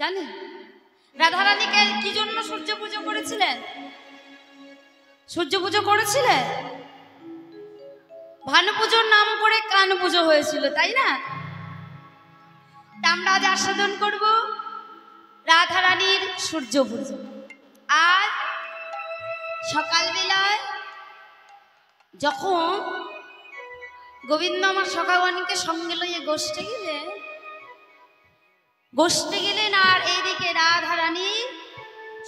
জানেন রাধারানীকে কি জন্য সূর্য পুজো করেছিলেন? সূর্য পুজো করেছিলেন ভানু পুজোর নাম করে কান পুজো হয়েছিল, তাই না? আমরা আজ আস্বাদন করব রাধারানীর সূর্য পুজো। আজ সকালবেলায় যখন গোবিন্দ আমার সখাগণকে সঙ্গে লইয়ে গোষ্ঠে গেলেন, আর এইদিকে রাধারানী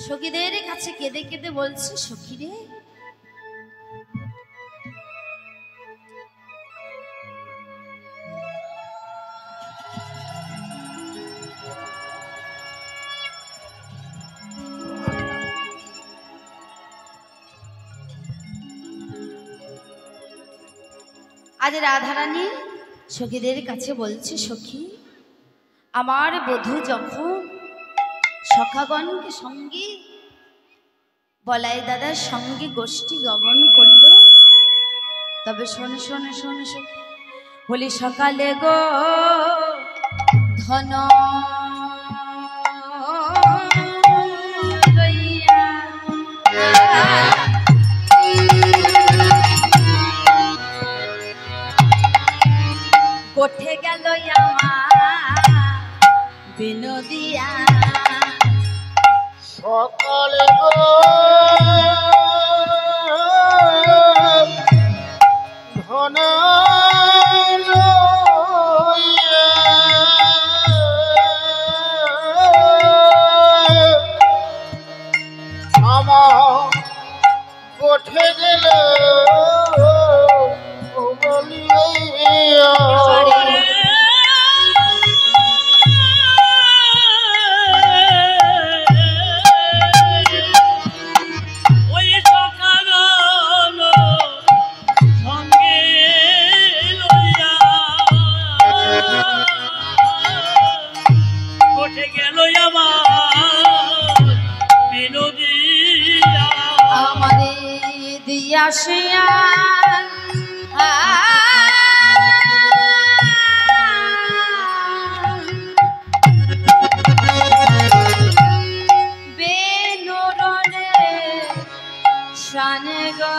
সখীদের কাছে কেঁদে কেঁদে বলছে, সখীরে আজ রাধারানী সখীদের কাছে বলছে, সখী আমার বধূ যখন সখাগণকে সঙ্গে বলাই দাদার সঙ্গে গোষ্ঠী গমন করলো, তবে শোনে শোনে শোনে শোনে বলি সকালে গো ধন কোঠে গেল আমার বিনোদিয়া সকালে গো ধন আমার কোঠে গেল আসিয়া বেনুরনে শানে গো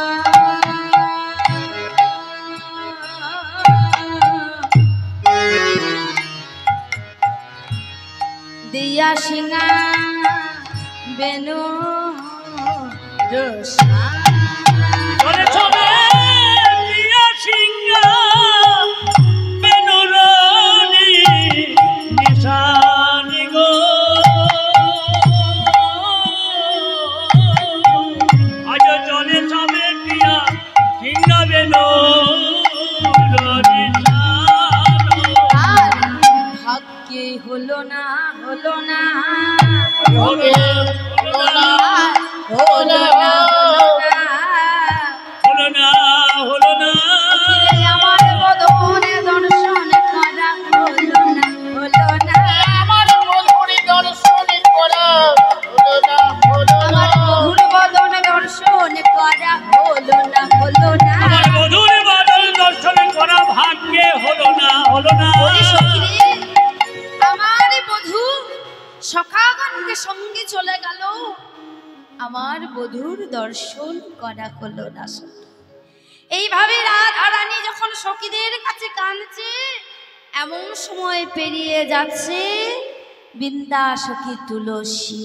দিয়া সিংহা বেনু রসা হলো না হলো না হলো না হলো না হলো না হলো না আমার বধূরে দর্শন করা হলো না হলো না আমার বধূরে দর্শন করা হলো না হলো না বধূর বদন দর্শন করা হলো না হলো না আমার বধূর বদন দর্শন করা ভাগ্যে হলো না হলো না আমার বধূ সখাগণকে সঙ্গে চলে গেল, আমার বধূর দর্শন করা হলো না। এইভাবে রাধারানী যখন সখীদের কাছে কাঁদছে, এমন সময় পেরিয়ে যাচ্ছে বৃন্দা সখী তুলসী।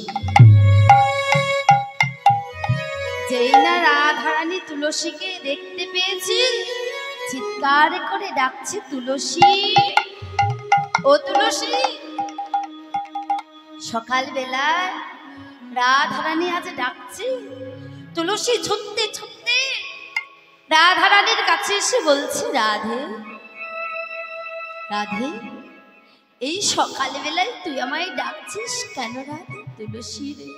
যেই না রাধারানী তুলসীকে দেখতে পেয়েছি, চিৎকার করে ডাকছে, তুলসী ও তুলসী। সকালবেলায় রাধারানী আজ ডাকছে, তুলসী ছুটতে ছুটতে রাধারানীর কাছে এসে বলছে, রাধে রাধে এই সকালবেলায় তুই আমায় ডাকছিস কেন রাধে? তুলসী রে,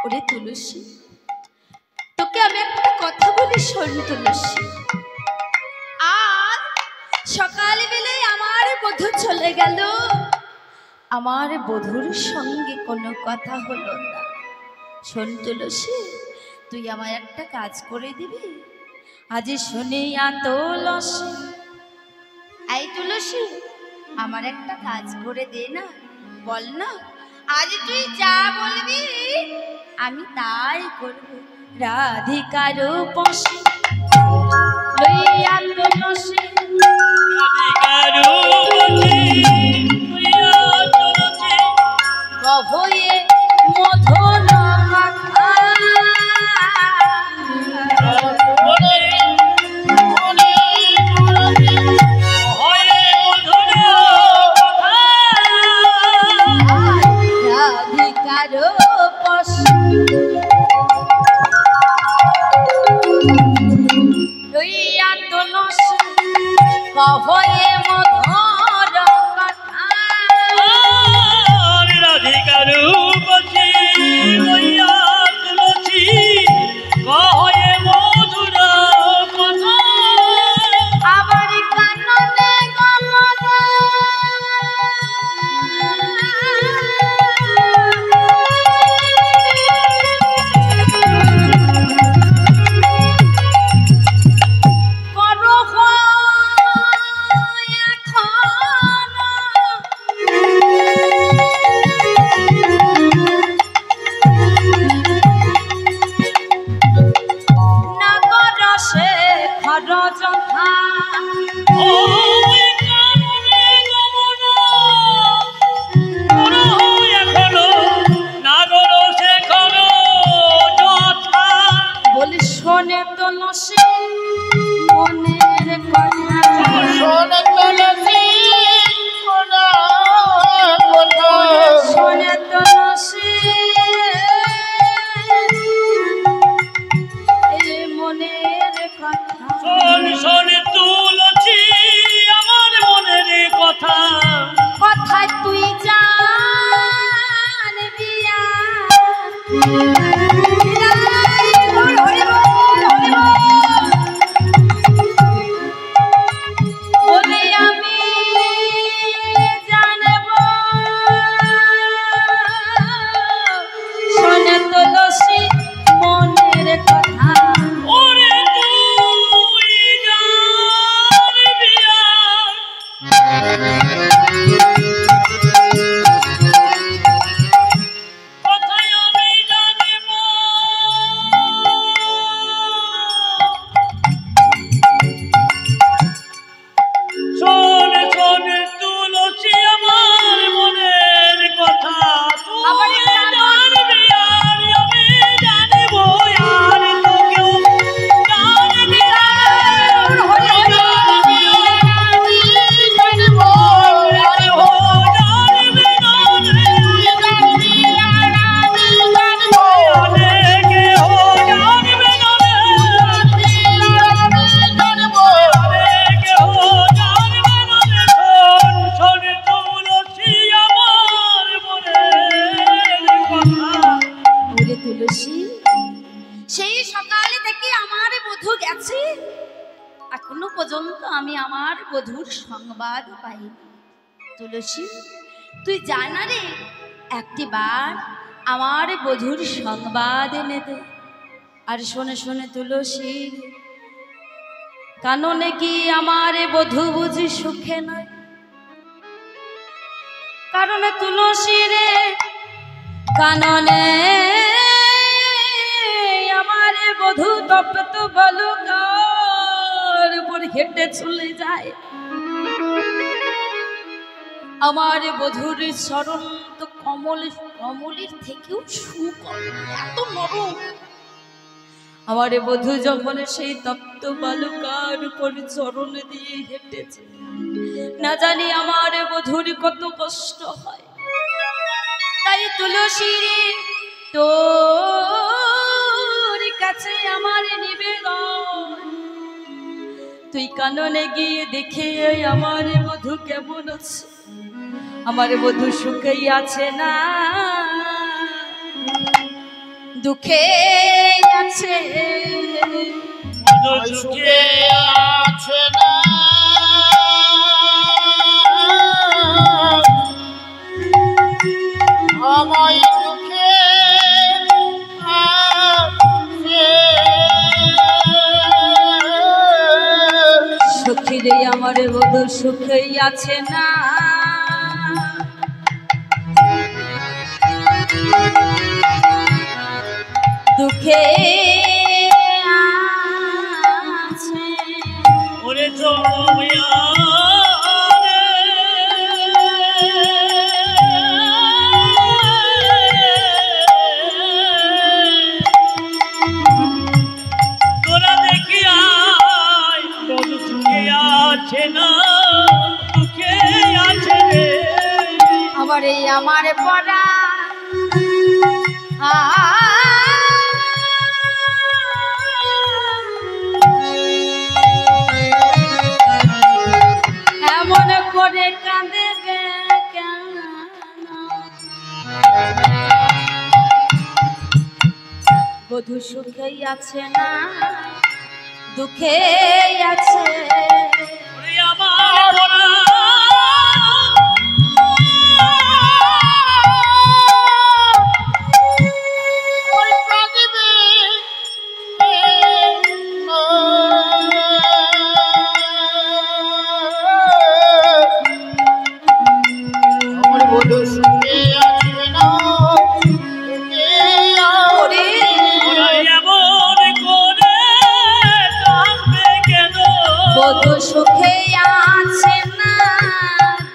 ওরে তুলসী, তোকে আমি একটা কথা বলি শোন তুলসী। আজ সকালবেলায় আমার বধূ চলে গেল, আমার বধূর সঙ্গে কোনো কথা হলো না। শোন তুলসী, তুই আমায় একটা কাজ করে দিবি? আজ শুনিয়া তুলসী, এই তুলসী আমার একটা কাজ করে দে না। বল না, আজ তুই যা বলবি আমি তাই করব। রাধিকার পশে লইয়া তুলসী কভয়ে মধুর কথা রাধিকার পশে লইয়া তুলসী কভয়ে মধুর কথা রাধিকার পশে লইয়া তুলসী কহে মধুর কথা আবার কাননে গমনে করো নাগর সে খর যথা ওই কাননে গমন করো এখনো নাগর শেখর যথা বলি শোনে তুলসী মনের কথা শোন তুলসী শোনা কথা শোনে তুলসী এই মনের কথা শোন শোন তুলসী আমার মনের কথা কথা তুই জানবি বলে আমি জানব শোনে তুলসী মনের কথা ওরে তুই জানবি কথাই আমি জানিব শোন শোন তুলসী আমার মনের কথা আবার তুই একটা জানবি আর আমি জানিব আর তোকেও জানবি ওরে তুলসী সেই সকালে থেকে আমার বধূ গেছে, এখনো পর্যন্ত আমি আমার বধূর সংবাদ পাইনি। তুলসী তুই জানা রে, একটিবার আমার বধূর সংবাদ এনে দে। আর শোনে শোনে তুলসী কাননে কি আমার বধূ বুঝি সুখে নয়, কারণ তুলসী রে কাননে আমার বধূ তপ্ত বালুকার উপর হেঁটে চলে যায়। আমার বধূর চরণ তো কমলের থেকেও সুকমল, এত নরম। আমার বধূ যখন সেই তপ্ত বালুকার উপর চরণ দিয়ে হেঁটেছে, না জানি আমার বধূর কত কষ্ট হয়। তাই তুলসী রে তোর কাছে আমার নিবেদন, তুই কাননে গিয়ে দেখে আমার বধূ কেমন আছে। আমার বধূ সুখেই আছে না দুঃখে আছে? সুখে আছে না আমায় দুঃখে আছে। সখী রে আমার বধূ সুখেই আছে না দুঃখে আছে ওরে জয়া তোরা দেখি আয় বধূ সুখে আছে না দুঃখে আছে রে আবার এই আমার পড়া এমন করে কাঁদে কেন বধূ সুখে আছে না দুঃখে আছে ওরে আমার পরা বধূ সুখে আছে না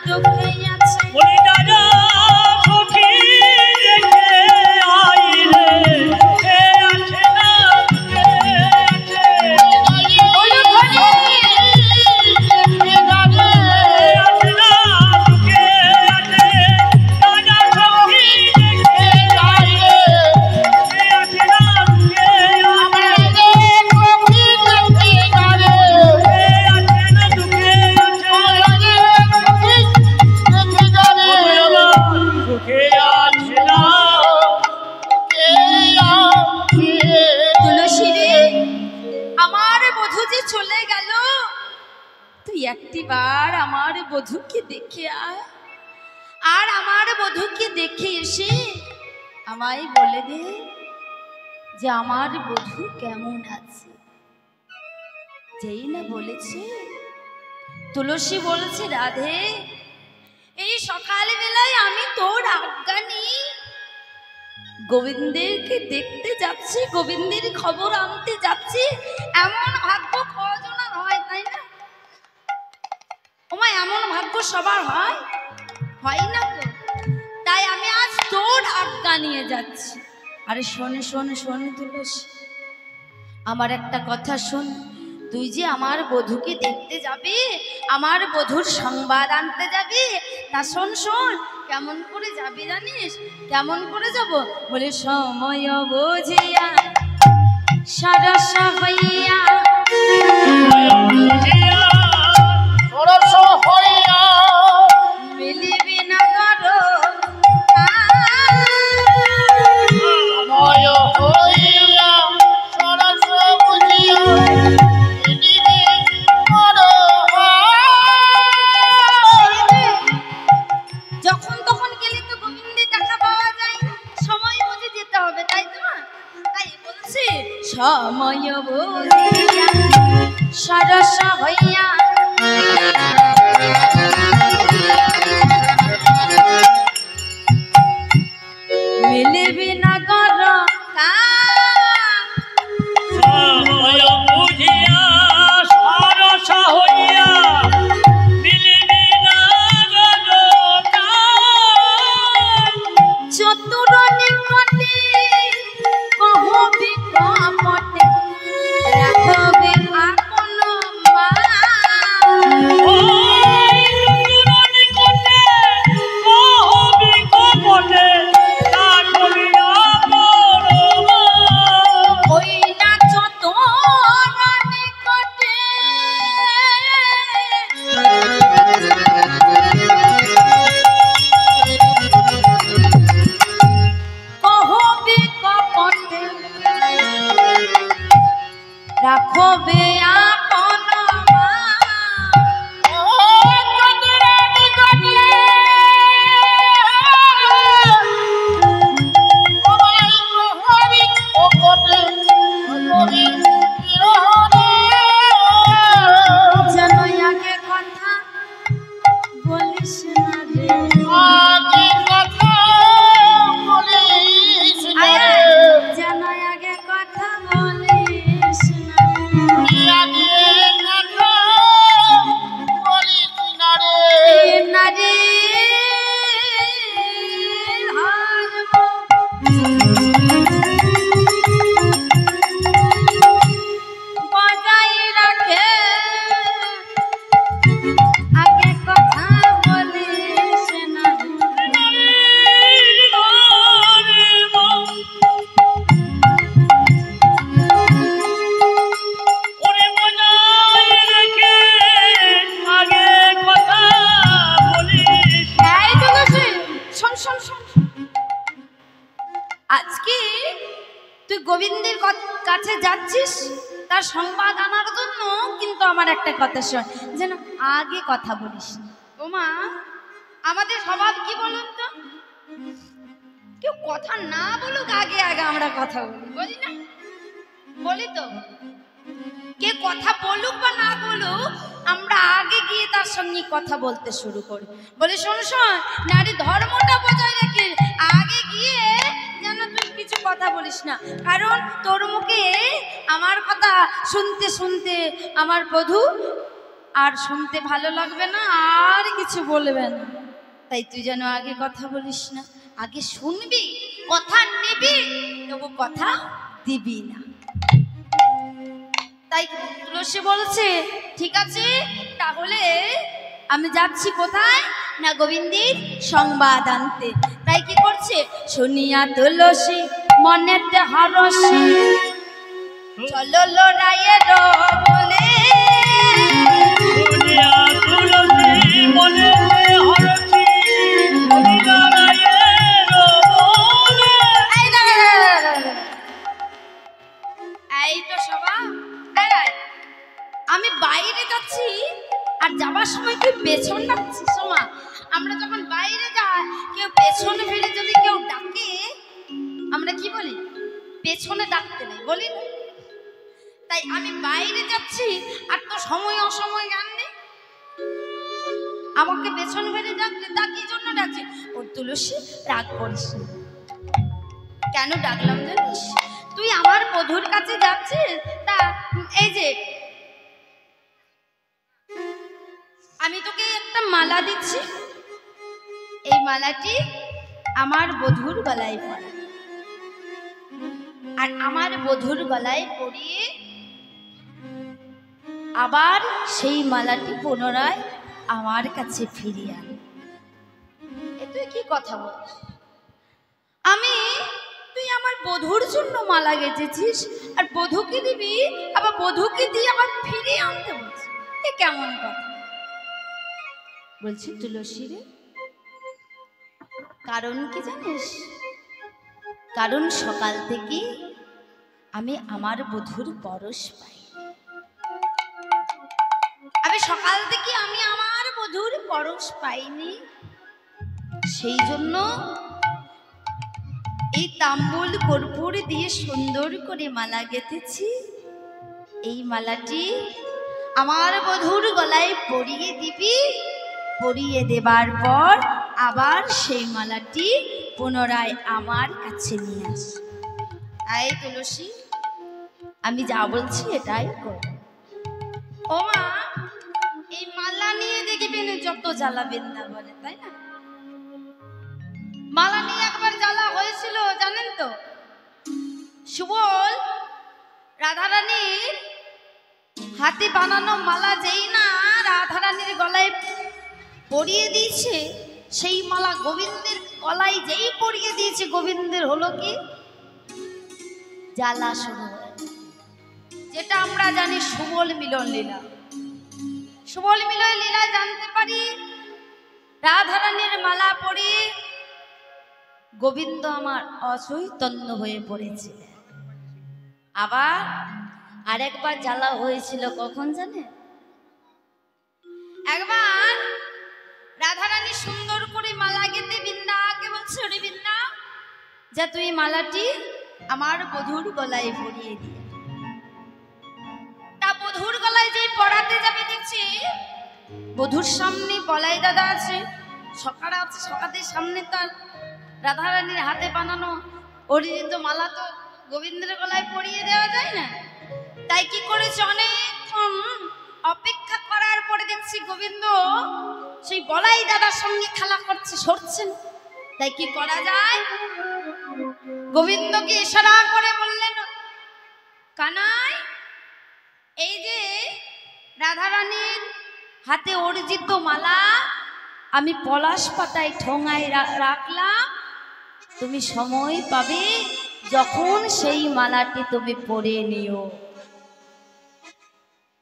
দুঃখে আছে বলি দাদা সখী রেখে আই রে এ আছে না দুঃখে আছে বলো ধরে আছে না দুঃখে আছে দাদা সখী রেখে আই রে এ আছে না দুঃখে আছে তুলসী রে আমার বধূ যে চলে গেল তুই একটিবার আমার বধূকে দেখে আয় আর আমার বধূকে দেখে এসে আমায় বলে দে যে আমার বধূ কেমন আছে। যেই না বলেছে তুলসী বলছে রাধে এই সকাল বেলায় আমি তোর আজ্ঞা নিয়ে গোবিন্দেরকে দেখতে যাচ্ছি গোবিন্দের খবর আনতে যাচ্ছি এমন ভাগ্য কজনের হয় তাই না ওমা এমন ভাগ্য সবার হয় হয় না তো তাই আমি আজ তোর আজ্ঞা নিয়ে যাচ্ছি। আরে শোনে শোনে শোনে তুলসী আমার একটা কথা শোন তুই যে আমার বধূকে দেখতে যাবি আমার বধূর সংবাদ আনতে যাবি তা শোন শোন কেমন করে যাবি জানিস কেমন করে যাব বলে সময় বুঝিয়া সরস হইয়া সরস হইয়া মিলিবি না গরো ময় হইয়া সরস বুঝিয়া মিলিবি করো যখন তখন গেলে তো গোবিন্দের দেখা পাওয়া যায় না সময় বুঝে যেতে হবে তাই তো না তাই বলছি সময় বুঝিয়া সরস হইয়া মিলিবি না গর সময় বুঝিয়া সরস হইয়া মিলিবি না গরকা চতুর নিকটে কহবি কপটে রাখবে আপন মা ওই শোন শোন, আজকে তুই গোবিন্দের কাছে যাচ্ছিস তার সংবাদ আনার জন্য, কিন্তু আমার একটা কথা শোন, যেন আগে কথা বলিস। ওমা, আমাদের স্বভাব কি বলুন তো, কেউ কথা না বলুক আগে আগে আমরা কথা বলি, বলি না? বলি তো, কে কথা বলুক বা না বলুক আমরা আগে গিয়ে তার সঙ্গে কথা বলতে শুরু করি। বলি শোন শোন, নারী ধর্মটা বজায় রেখে আগে গিয়ে যেন তুই কিছু কথা বলিস না, কারণ তোর মুখে আমার কথা শুনতে শুনতে আমার বধূ আর শুনতে ভালো লাগবে না, আর কিছু বলবে না। তাই তুই যেন আগে কথা বলিস না, আগে শুনবি, কথা নিবি, তবু কথা দিবি না। তাই তুলসী বলছে ঠিক আছে, তাহলে আমি যাচ্ছি কোথায় না গোবিন্দের সংবাদ আনতে। তাই কি করছে, শুনিয়া তুলসী মনেতে হরসি চলো লড়াইয়ের বলে, শুনিয়া তুলসী মনেতে হরসি লড়াইয়ের বলে। এই তো সবা, আমি বাইরে যাচ্ছি আর যাবার সময় তুই পেছন ডাকছিস। সোমা, আমরা যখন বাইরে যাই কেউ পেছনে ফিরে যদি কেউ ডাকে আমরা কি বলি, পেছনে ডাকতে নেই, বলি না? তাই আমি বাইরে যাচ্ছি আর তো সময় অসময় গান নেই, আমাকে পেছন ফিরে ডাকলে তা কি জন্য ডাকছি? ওর তুলসী রাগ করিস না। কেন ডাকলাম জানিস? তুই আমার বধূর কাছে যাচ্ছিস, তা এই যে আমি তোকে একটা মালা দিচ্ছি, এই মালাটি আমার বধূর গলায় পরা, আর আমার বধূর গলায় পরিয়ে আবার সেই মালাটি পুনরায় আমার কাছে ফিরিয়ে আন। এ তুই কি কথা বলিস? তুই আমার বধূর জন্য মালা গেঁথেছিস আর বধূকে দিবি, আবার বধূকে দিয়ে আবার ফিরিয়ে আনতে বলছিস, এ কেমন কথা? বলছি তুলসী রে, কারণ কি জানিস? কারণ সকাল থেকে আমি আমার বধূর পরশ পাই, আমি সকাল থেকে আমি আমার বধূর পরশ পাইনি, সেই জন্য এই তাম্বুল কর্পূর দিয়ে সুন্দর করে মালা গেঁথেছি। এই মালাটি আমার বধূর গলায় পরিয়ে দিবি, পরিয়ে দেবার পর আবার সেই মালাটি পুনরায় আমার কাছে নিয়ে আস। এই তুলসী, আমি যা বলছি এটাই কর। ও মা, এই মালা নিয়ে দেখবেন যত জ্বালা বৃন্দাবনে, তাই না? মালা নিয়ে একবার জ্বালা হয়েছিল জানেন তো, সুবল রাধারানীর হাতে বানানো মালা যেই না রাধারানীর গলায় পরিয়ে দিয়েছে, সেই মালা গোবিন্দের গলায় যেই পরিয়ে দিয়েছে, গোবিন্দের হলো কি জ্বালা শুরু হয়, যেটা আমরা জানি সুবল মিলন লীলা। সুবল মিলন লীলা জানতে পারি রাধারানীর মালা পরিয়ে গোবিন্দ আমার অচৈতন্য হয়ে পড়েছিল। আবার আরেকবার জ্বালা হয়েছিল কখন জানে? একবার রাধারানী সুন্দর করে মালা গেঁথে বৃন্দাকে বলছে, ওরে বৃন্দা, যা তুই মালাটি আমার বধূর গলায় পরিয়ে দিয়ে। তা বধূর গলায় যেই পরাতে যাবে দেখছি বধূর সামনে বলাই দাদা আছে, সকারা আছে, সকাদের সামনে তার রাধারানীর হাতে বানানো অরিজিত মালা তো গোবিন্দের গলায় পরিয়ে দেওয়া যায় না। তাই কি করেছে, অনেকক্ষণ অপেক্ষা করার পরে দেখছি গোবিন্দ সেই বলাই দাদার সঙ্গে খেলা করছে, সরছেন। তাই কি করা যায়, গোবিন্দকে ইশারা করে বললেন, কানাই, এই যে রাধারানীর হাতে অর্জিত মালা আমি পলাশ পাতায় ঠোঙায় রাখলাম, তুমি সময় পাবে যখন সেই মালাটি তুমি পরে নিও।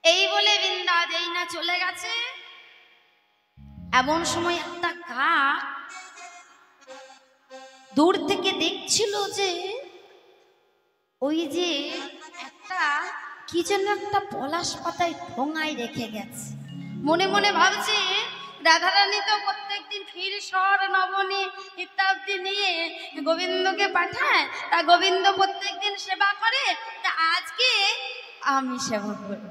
এই বলে বৃন্দা যেই না চলে গেছে, এমন সময় একটা কাক দূর থেকে দেখছিল যে ওই যে একটা কি যেন একটা পলাশ পাতায় ঠোঙায় রেখে গেছে। মনে মনে ভাবছে রাধারানী তো প্রত্যেকদিন ক্ষীর সর নবনী ইত্যাদি নিয়ে গোবিন্দকে পাঠায়, তা গোবিন্দ প্রত্যেকদিন সেবা করে, তা আজকে আমি সেবা করব,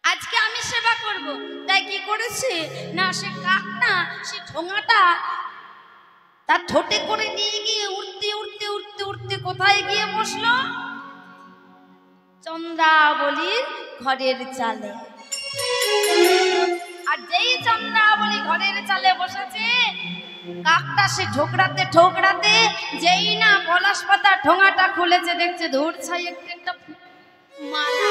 আজকে আমি সেবা করব। তাই কি করেছে না, সে কাকটা সে ঠোঙাটা তার ঠোঁটে করে নিয়ে গিয়ে উঠতে উঠতে উঠতে উঠতে কোথায় গিয়ে বসলো? চন্দ্রাবলীর ঘরের চালে। আর যেই চন্দ্রাবলী ঘরের চালে বসেছে, কাকটা সে ঠোকরাতে ঠোকরাতে যেই না পলাশ পাতা ঠোঙাটা খুলেছে, দেখছে ধূর ছাই একটা মালা।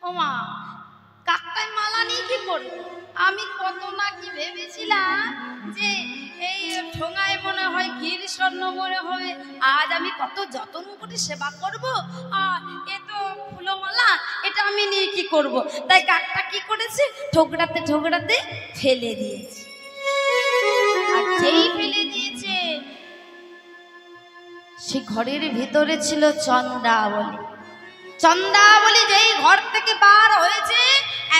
ও মা, কাকটায় মালা নিয়ে কি করবে? আমি কত না কি ভেবেছিলাম যে এই ঠোঙায় মনে হয় ক্ষীর স্বর্ণ মনে হবে, আজ আমি কত যত্ন করে সেবা করব, আর এ তো ফুলমালা, এটা আমি নিয়ে কি করব? তাই কাকটা কি করেছে, ঠোকরাতে ঠোকরাতে ফেলে দিয়েছে। আর যেই ফেলে দিয়েছে, সে ঘরের ভিতরে ছিল চন্দ্রাবলী। চন্দ্রাবলী যেই ঘর থেকে বার হয়েছে,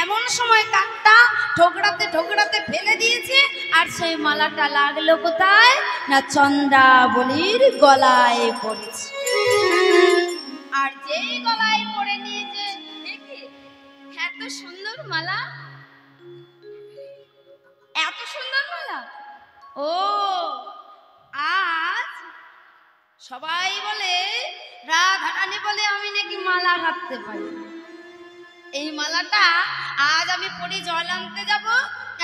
এমন সময় কাকটা ঠোকরাতে ঠোকরাতে ফেলে দিয়েছে। আর সেই মালাটা লাগলো কোথায় না, চন্দ্রাবলীর গলায় পড়েছে। আর যেই গলায় পড়ে নিয়েছে, দেখি এত সুন্দর মালা, এত সুন্দর মালা। ও আজ সবাই বলে, রাধারানী বলে আমি নাকি মালা গাঁথতে পারি। এই মালাটা আজ আমি পরে জল আনতে যাবো,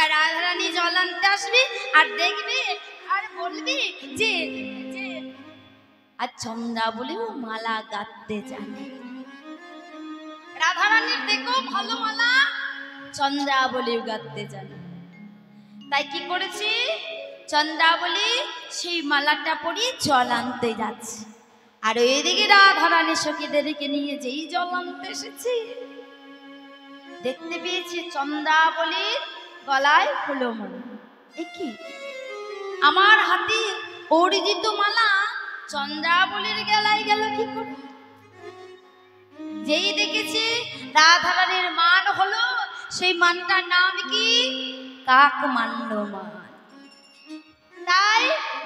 আর রাধারানী জল আনতে আসবি, আর দেখবি আর বলবি যে যে আর চন্দ্রাবলীও মালা গাঁথতে জানে। রাধারানীর দেখো ভালো মালা, চন্দ্রাবলীও গাঁথতে জানে। তাই কি করেছি, চন্দ্রাবলী সেই মালাটা পরিয়ে জল আনতে যাচ্ছে। আর ওইদিকে রাধারানী সখীদেরকে নিয়ে যেই জল আনতে এসেছি, দেখতে পেয়েছি চন্দ্রাবলীর গলায় ফুলমালা। কি আমার হাতে অর্জিত মালা চন্দ্রাবলীর গলায় গেল কি করে? যেই দেখেছি রাধারানীর মান হলো, সেই মানটার নাম কি, কাকমান্ড মান। তাই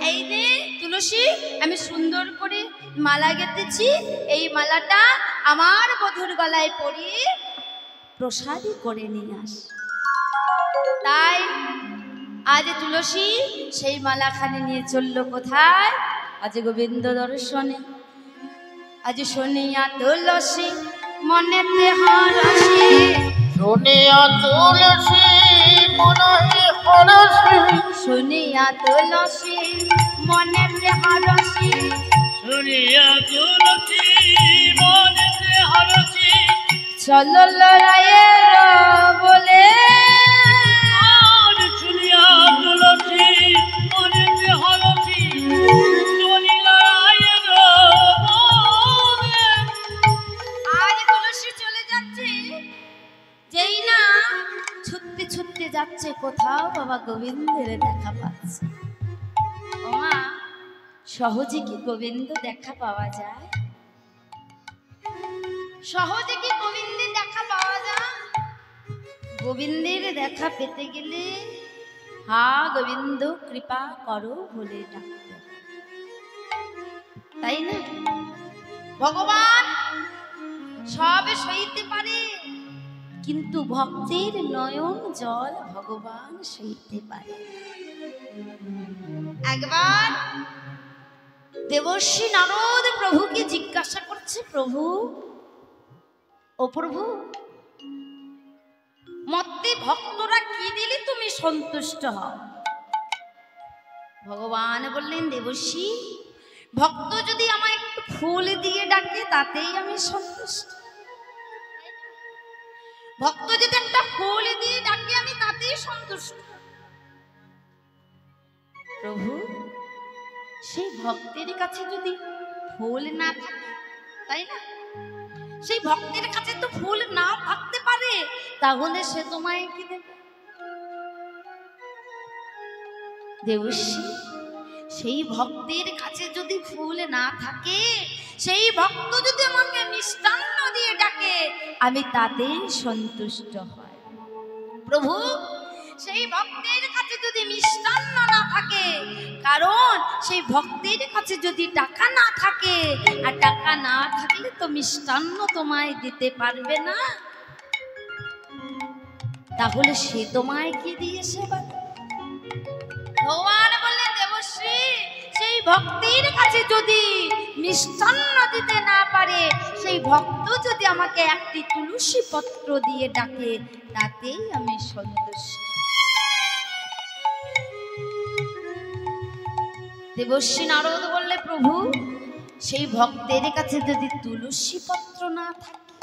এই যে তুলসী, আমি সুন্দর করে মালা গেঁথেছি, এই মালাটা আমার বধূর গলায় পরিয়ে প্রসাদী করে নিয়ে আস। তাই আজ তুলসী সেই মালাখানি নিয়ে চললো কোথায়, আজ গোবিন্দ দর্শনে। আজ শুনিয়া তুলসী মনেতে হরসি, শুনিয়া তুলসী মনে হরসি, শুনিয়া তুলসী মনেতে হরসি, শুনিয়া তুলসী মনেতে হরসি, চলো লড়াইয়ের বলে। আর শুনিয়া তুলসী মনেতে হরসি, চলি লড়াইয়ের বলে। আজ তুলসী চলে যাচ্ছে, যেই না ছুটতে ছুটতে যাচ্ছে কোথাও, বাবা গোবিন্দের দেখা পাচ্ছে। ও মা, সহজে কি গোবিন্দ দেখা পাওয়া যায়? সহজে কি গোবিন্দের দেখা পাওয়া যায়? গোবিন্দের দেখা পেতে গেলে হা গোবিন্দ কৃপা করো বলে ডাকতে, তাই না? ভগবান সবে সইতে পারে, কিন্তু ভক্তের নয়ন জল ভগবান সইতে পারে। একবার দেবর্ষি নারদ প্রভুকে জিজ্ঞাসা করছে, প্রভু ও প্রভু, মতে ভক্তরা কি দিলে তুমি সন্তুষ্ট হও? ভগবান বললেন, দেবর্ষি, ভক্ত যদি আমায় একটু ফুল দিয়ে ডাকে তাতেই আমি সন্তুষ্ট। ভক্ত যদি একটা ফুল দিয়ে ডাকে আমি তাতেই সন্তুষ্ট। প্রভু, সেই ভক্তের কাছে যদি ফুল না থাকে, তাই না, সেই ভক্তের কাছে তো ফুল না থাকতে পারে, তাহলে সে তোমায় কি দেবে? দেবশ্রী, সেই ভক্তের কাছে যদি ফুল না থাকে, সেই ভক্ত যদি আমাকে মিষ্টান্ন দিয়ে ডাকে, আমি তাতেই সন্তুষ্ট হই। প্রভু, সেই ভক্তের কাছে যদি মিষ্টান্ন না থাকে, কারণ সেই ভক্তের কাছে যদি টাকা না থাকে, আর টাকা না থাকলে তো মিষ্টান্ন তোমায় দিতে পারবে না, তাহলে সে তোমায় কি দিয়ে সেবা? ভগবান বললেন, দেবশ্রী, সেই ভক্তির কাছে যদি মিষ্টান্ন দিতে না পারে, সেই ভক্ত যদি আমাকে একটি তুলসী পত্র দিয়ে ডাকে, তাতেই আমি সন্তুষ্ট। দেবশ্রী নারদ বললে, প্রভু, সেই ভক্তের কাছে যদি তুলসী পত্র না থাকে,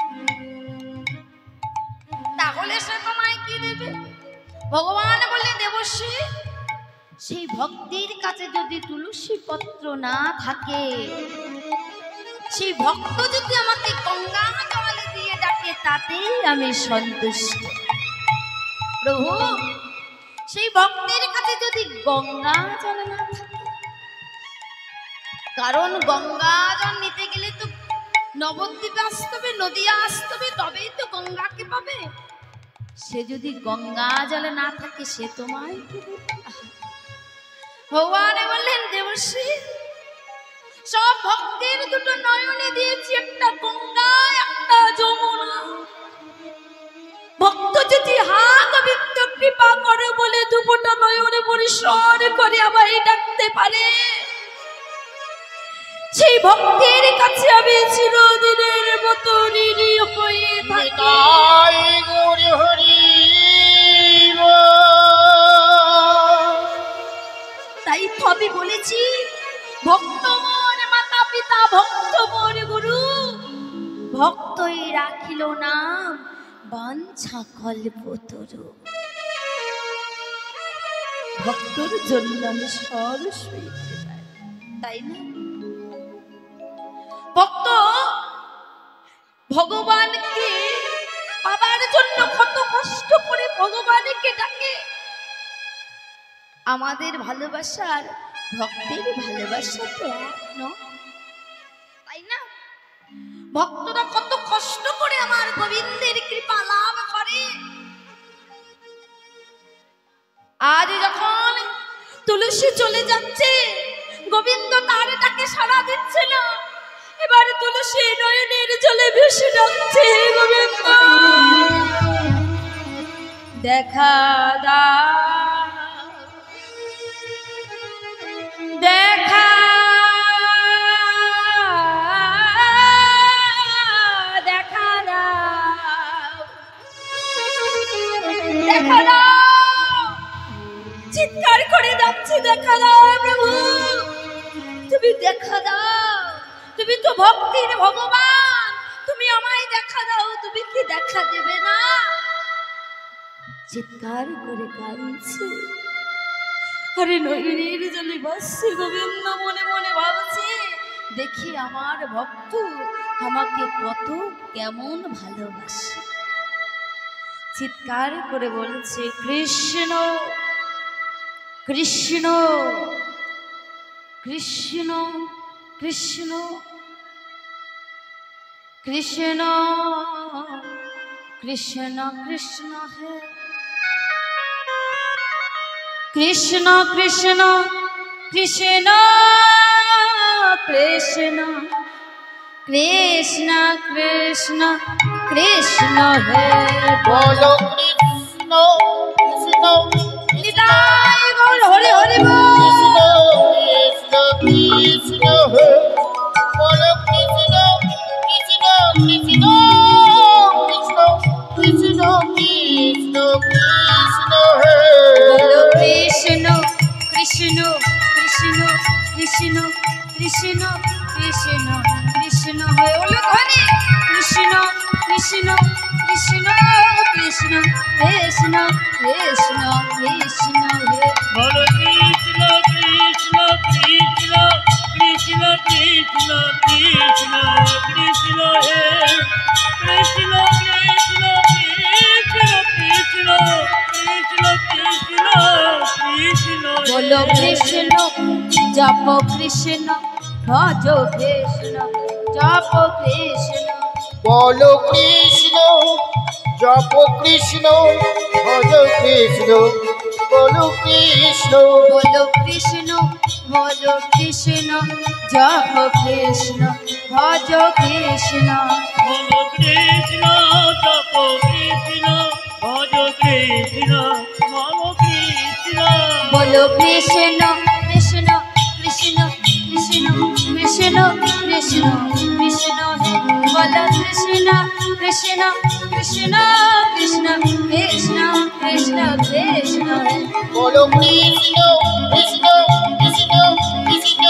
তাহলে সে তোমায় কি দেবে? ভগবান বললে, দেবশ্রী, সেই ভক্তির কাছে যদি তুলসী পত্র না থাকে, সেই ভক্ত যদি আমাকে গঙ্গা জল দিয়ে ডাকে, তাতেই আমি সন্তুষ্ট। প্রভু, সেই ভক্তের কাছে যদি গঙ্গা জল না থাকে, কারণ গঙ্গা জল নিতে গেলে তো নবদ্বীপে আসতে হবে, নদিয়া আসতে হবে, তবেই তো গঙ্গাকে পাবে। সে যদি গঙ্গা জলে না থাকে, সে তোমায় কি দেবে? ভগবান বললেন, দেবশ্রী, সব ভক্তের দুটো নয়নে দিয়েছি, একটা গঙ্গা, একটা যমুনা। ভক্ত যদি হা গোবিন্দ কৃপা করে বলে দুটো নয়নে পরিসর করে আমায় ডাকতে পারে, সেই ভক্তের কাছে আমি চিরদিনের মতো ঋণী হয়ে থাকি। তাই তো আমি বলেছি, ভক্ত মোর মাতা পিতা, ভক্ত মোর গুরু, ভক্তই রাখিল নাম বাঞ্ছা কল্পতরু। ভক্তর জন্য আমি সরস্বতী, তাই না? ভক্ত ভগবানকে পাবার জন্য কত কষ্ট করে ভগবানকে ডাকে। আমাদের ভালোবাসার ভক্তের ভালোবাসা তো এক নয়, তাই না? ভক্তরা কত কষ্ট করে আমার গোবিন্দের কৃপা লাভ করে। আজ যখন তুলসী চলে যাচ্ছে, গোবিন্দ তার ডাকে সাড়া দিচ্ছে না, এবার তুলসী নয়নের জলে ভেসে ডাকছে, গোবিন্দ দেখা দাও, দেখা দেখা দাও, দেখা দাও, চিৎকার করে যাচ্ছে, দেখা দাও প্রভু, তুমি দেখা দাও, তুমি তো ভক্তির ভগবান, তুমি আমায় দেখা দাও, তুমি কি দেখা দেবে না? চিৎকার করে কাঁদছে, আরে নয়নের জলে ভাসছে, গোবিন্দ মনে মনে ভাবছে, দেখি আমার ভক্ত আমাকে কত কেমন ভালোবাসে। চিৎকার করে বলছে, কৃষ্ণ কৃষ্ণ কৃষ্ণ কৃষ্ণ কৃষ্ণ কৃষ্ণ কৃষ্ণ হে কৃষ্ণ কৃষ্ণ কৃষ্ণ কৃষ্ণ কৃষ্ণ কৃষ্ণ কৃষ্ণ হে বলো কৃষ্ণ কৃষ্ণ নিতাই গৌর হরি হরি কৃষ্ণ কৃষ্ণ কৃষ্ণ হে বলো কৃষ্ণ কৃষ্ণ কৃষ্ণ কৃষ্ণ কৃষ্ণ কৃষ্ণ কৃষ্ণ হে বলো কৃষ্ণ কৃষ্ণ কৃষ্ণ কৃষ্ণ কৃষ্ণ কৃষ্ণ কৃষ্ণ হয়ে বলো ধ্বনি কৃষ্ণ কৃষ্ণ কৃষ্ণ কৃষ্ণ কৃষ্ণ কৃষ্ণ কৃষ্ণ হে বলো কৃষ্ণ কৃষ্ণ কৃষ্ণ কৃষ্ণ কৃষ্ণ কৃষ্ণ কৃষ্ণ হে কৃষ্ণ কৃষ্ণ কৃষ্ণ কৃষ্ণ কৃষ্ণ কৃষ্ণ কৃষ্ণ বলো কৃষ্ণ জপ কৃষ্ণ ভজ কৃষ্ণ জপ কৃষ্ণ বলো কৃষ্ণ জপ কৃষ্ণ ভজ কৃষ্ণ বলো কৃষ্ণ বলো কৃষ্ণ বলো কৃষ্ণ জপ কৃষ্ণ ভজ কৃষ্ণ বলো কৃষ্ণ জপ কৃষ্ণ ভজ কৃষ্ণ বলো কৃষ্ণ বলো কৃষ্ণ কৃষ্ণ কৃষ্ণ কৃষ্ণ কৃষ্ণ কৃষ্ণ কৃষ্ণ হে বলো কৃষ্ণ কৃষ্ণ কৃষ্ণ কৃষ্ণ কৃষ্ণ কৃষ্ণ কৃষ্ণ হে বলো কৃষ্ণ কৃষ্ণ কৃষ্ণ কৃষ্ণ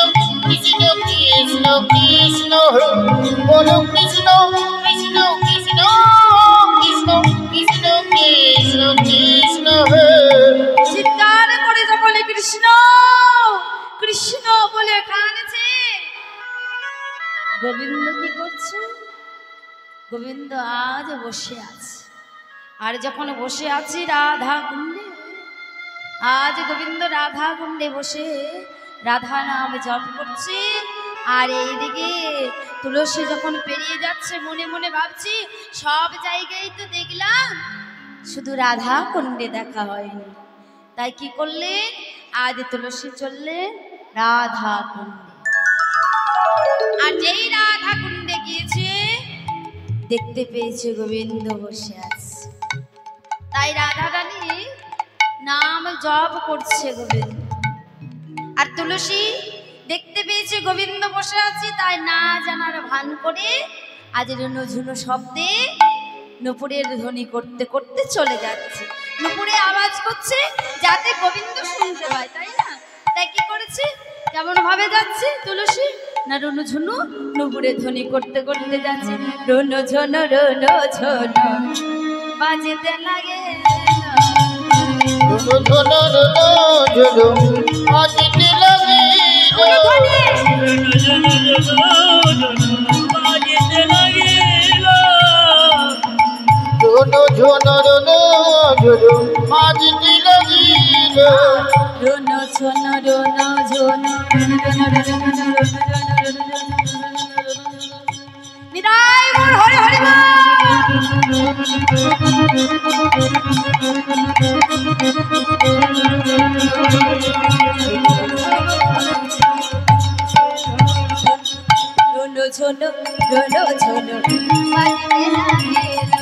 কৃষ্ণ কৃষ্ণ কৃষ্ণ হে বলো কৃষ্ণ কৃষ্ণ কৃষ্ণ কৃষ্ণ কৃষ্ণ কৃষ্ণ কৃষ্ণ হে চিৎকার করে বলে কৃষ্ণ কৃষ্ণ বলে কাঁদছে। গোবিন্দ কি করছে? গোবিন্দ আজ বসে আছে। আর যখন বসে আছি রাধা কুণ্ডে, আজ গোবিন্দ রাধা কুণ্ডে বসে রাধা নাম জপ করছে। আর এইদিকে তুলসী যখন পেরিয়ে যাচ্ছে মনে মনে ভাবছি সব জায়গায় তো দেখলাম, শুধু রাধা কুণ্ডে দেখা হয়নি। তাই কি করলেন? আজ তুলসী চললেন রাধা কুণ্ডে। আর যেই রাধা কুণ্ডে গিয়েছে দেখতে পেয়েছে গোবিন্দ বসে আছে। তাই রাধা রানী নাম জপ করছে গোবিন্দ। আর তুলসী দেখতে পেয়েছে গোবিন্দ বসে আছে, তাই না জানার ভান করে আজ রুনুঝুনু শব্দে নুপুরের ধ্বনি করতে করতে চলে যাচ্ছে। নুপুরে আওয়াজ করছে যাতে গোবিন্দ শুনতে পায়, তাই না? তাই কি করেছে? কেমন ভাবে যাচ্ছে তুলসী? না রুনুঝুনু নুপুরে ধ্বনি করতে করতে যাচ্ছে। রুনুঝুনু রুনুঝুনু বাজতে লাগে ধুনু ধুনু ধুনু ধুনু বাজতে লাগে বাজতে লাগিল ধুনু ধুনু ধুনু ধুনু বাজতে লাগিল রুনু ঝুনু রুনু ঝুনু নিতাই গৌর হরি হরি রুনু ঝুনু রুনু ঝুনু বাজতে লাগিল।